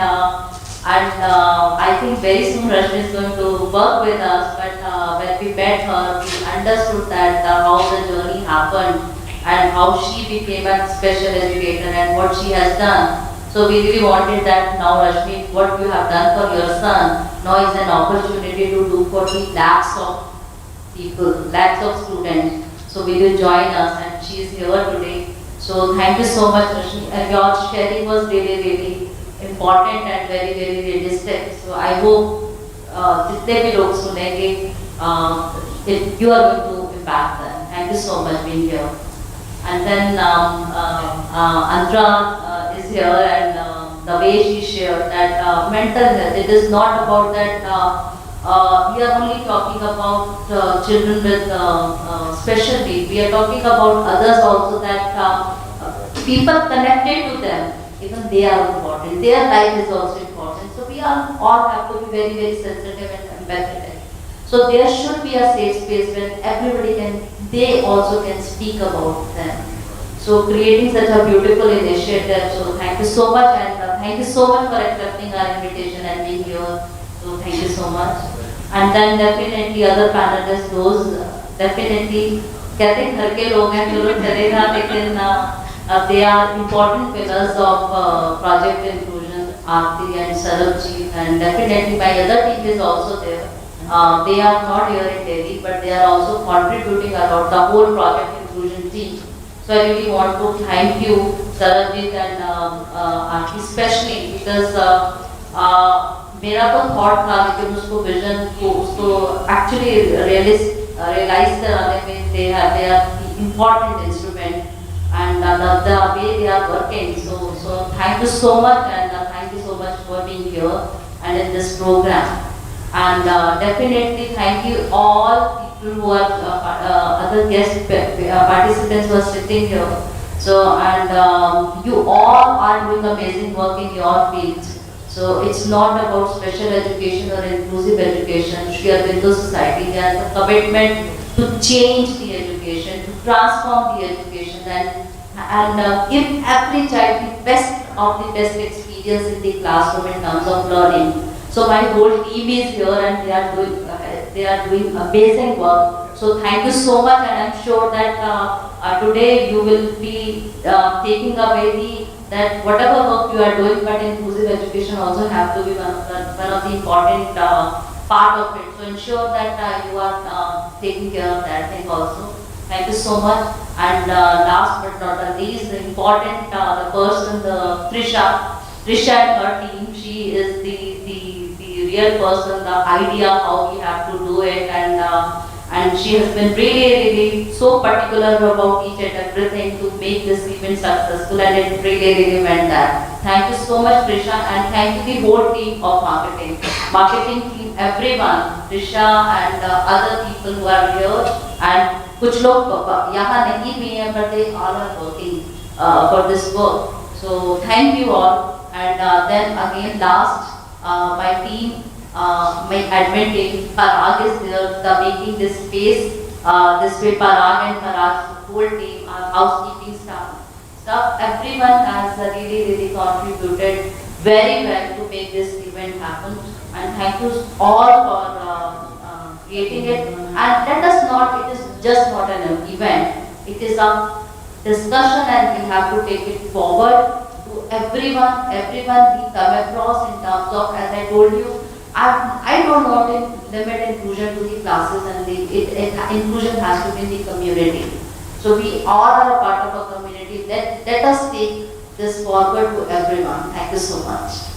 I think very soon Rashmi is going to work with us. But when we met her, we understood that how the journey happened and how she became a special educator and what she has done. So we really wanted that now, Rashmi, what you have done for your son now is an opportunity to do for the lakhs of people, lakhs of students. So will you join us? And she is here today. So thank you so much, Rashmi. And your sharing was really, really important and very, very realistic. So I hope जितने भी लोग सुनेंगे, you are going to impact them. Thank you so much being here. And then Andra is here, and the way she shared that mental health, it is not about that we are only talking about children with special needs. We are talking about others also, that people connected to them, even they are important. Their life is also important. So we all have to be very, very sensitive and empathetic. So there should be a safe space where everybody they also can speak about them. So creating such a beautiful initiative. So thank you so much, and thank you so much for accepting our invitation and being here. So thank you so much. And then definitely other panelists, those definitely कहते हैं घर के लोग हैं, चलो चलेगा, लेकिन they are important pillars of project inclusion, Aarti and Sarabji, and definitely my other team is also there. They are not here in Delhi, but they are also contributing a lot, the whole project inclusion team. So I really want to thank you, Sarabjit and Aarti, especially because मेरा तो thought था, लेकिन उसको vision को उसको actually realize कराने में they are the important instrument, and the way they are working. So thank you so much, and thank you so much for being here and in this program. And definitely thank you all people who are other guest participants who are sitting here. So, and you all are doing amazing work in your fields. So it's not about special education or inclusive education. Shri Aurobindo Society has a commitment to change the education, to transform the education, and give every child the best of the best experience in the classroom in terms of learning. So my whole team is here, and they are doing amazing work. So thank you so much, and I'm sure that today you will be taking away that whatever work you are doing, but inclusive education also have to be one of the important part of it. So ensure that you are taking care of that thing also. Thank you so much. And last but not the least, the important the person, the Trisha and her team. She is the real person, the idea how we have to do it, and she has been really so particular about each and everything to make this event successful, and it really went that. Thank you so much, Trisha, and thank you the whole team of marketing team, everyone, Trisha and other people who are here, and कुछ लोग यहाँ नहीं भी हैं, but they all are working for this work. So thank you all, and then again last, my team. My admin team, Parag is there, making this space, this way Parag and Parag's whole team, our housekeeping staff, everyone has really contributed very well to make this event happen, and thank you all for creating it. And let us not, it is just not an event, it is a discussion, and we have to take it forward to everyone we come across in terms of, as I told you, I don't want to limit inclusion to the classes, and inclusion has to be in the community. So we all are a part of a community. Let us take this forward to everyone. Thank you so much.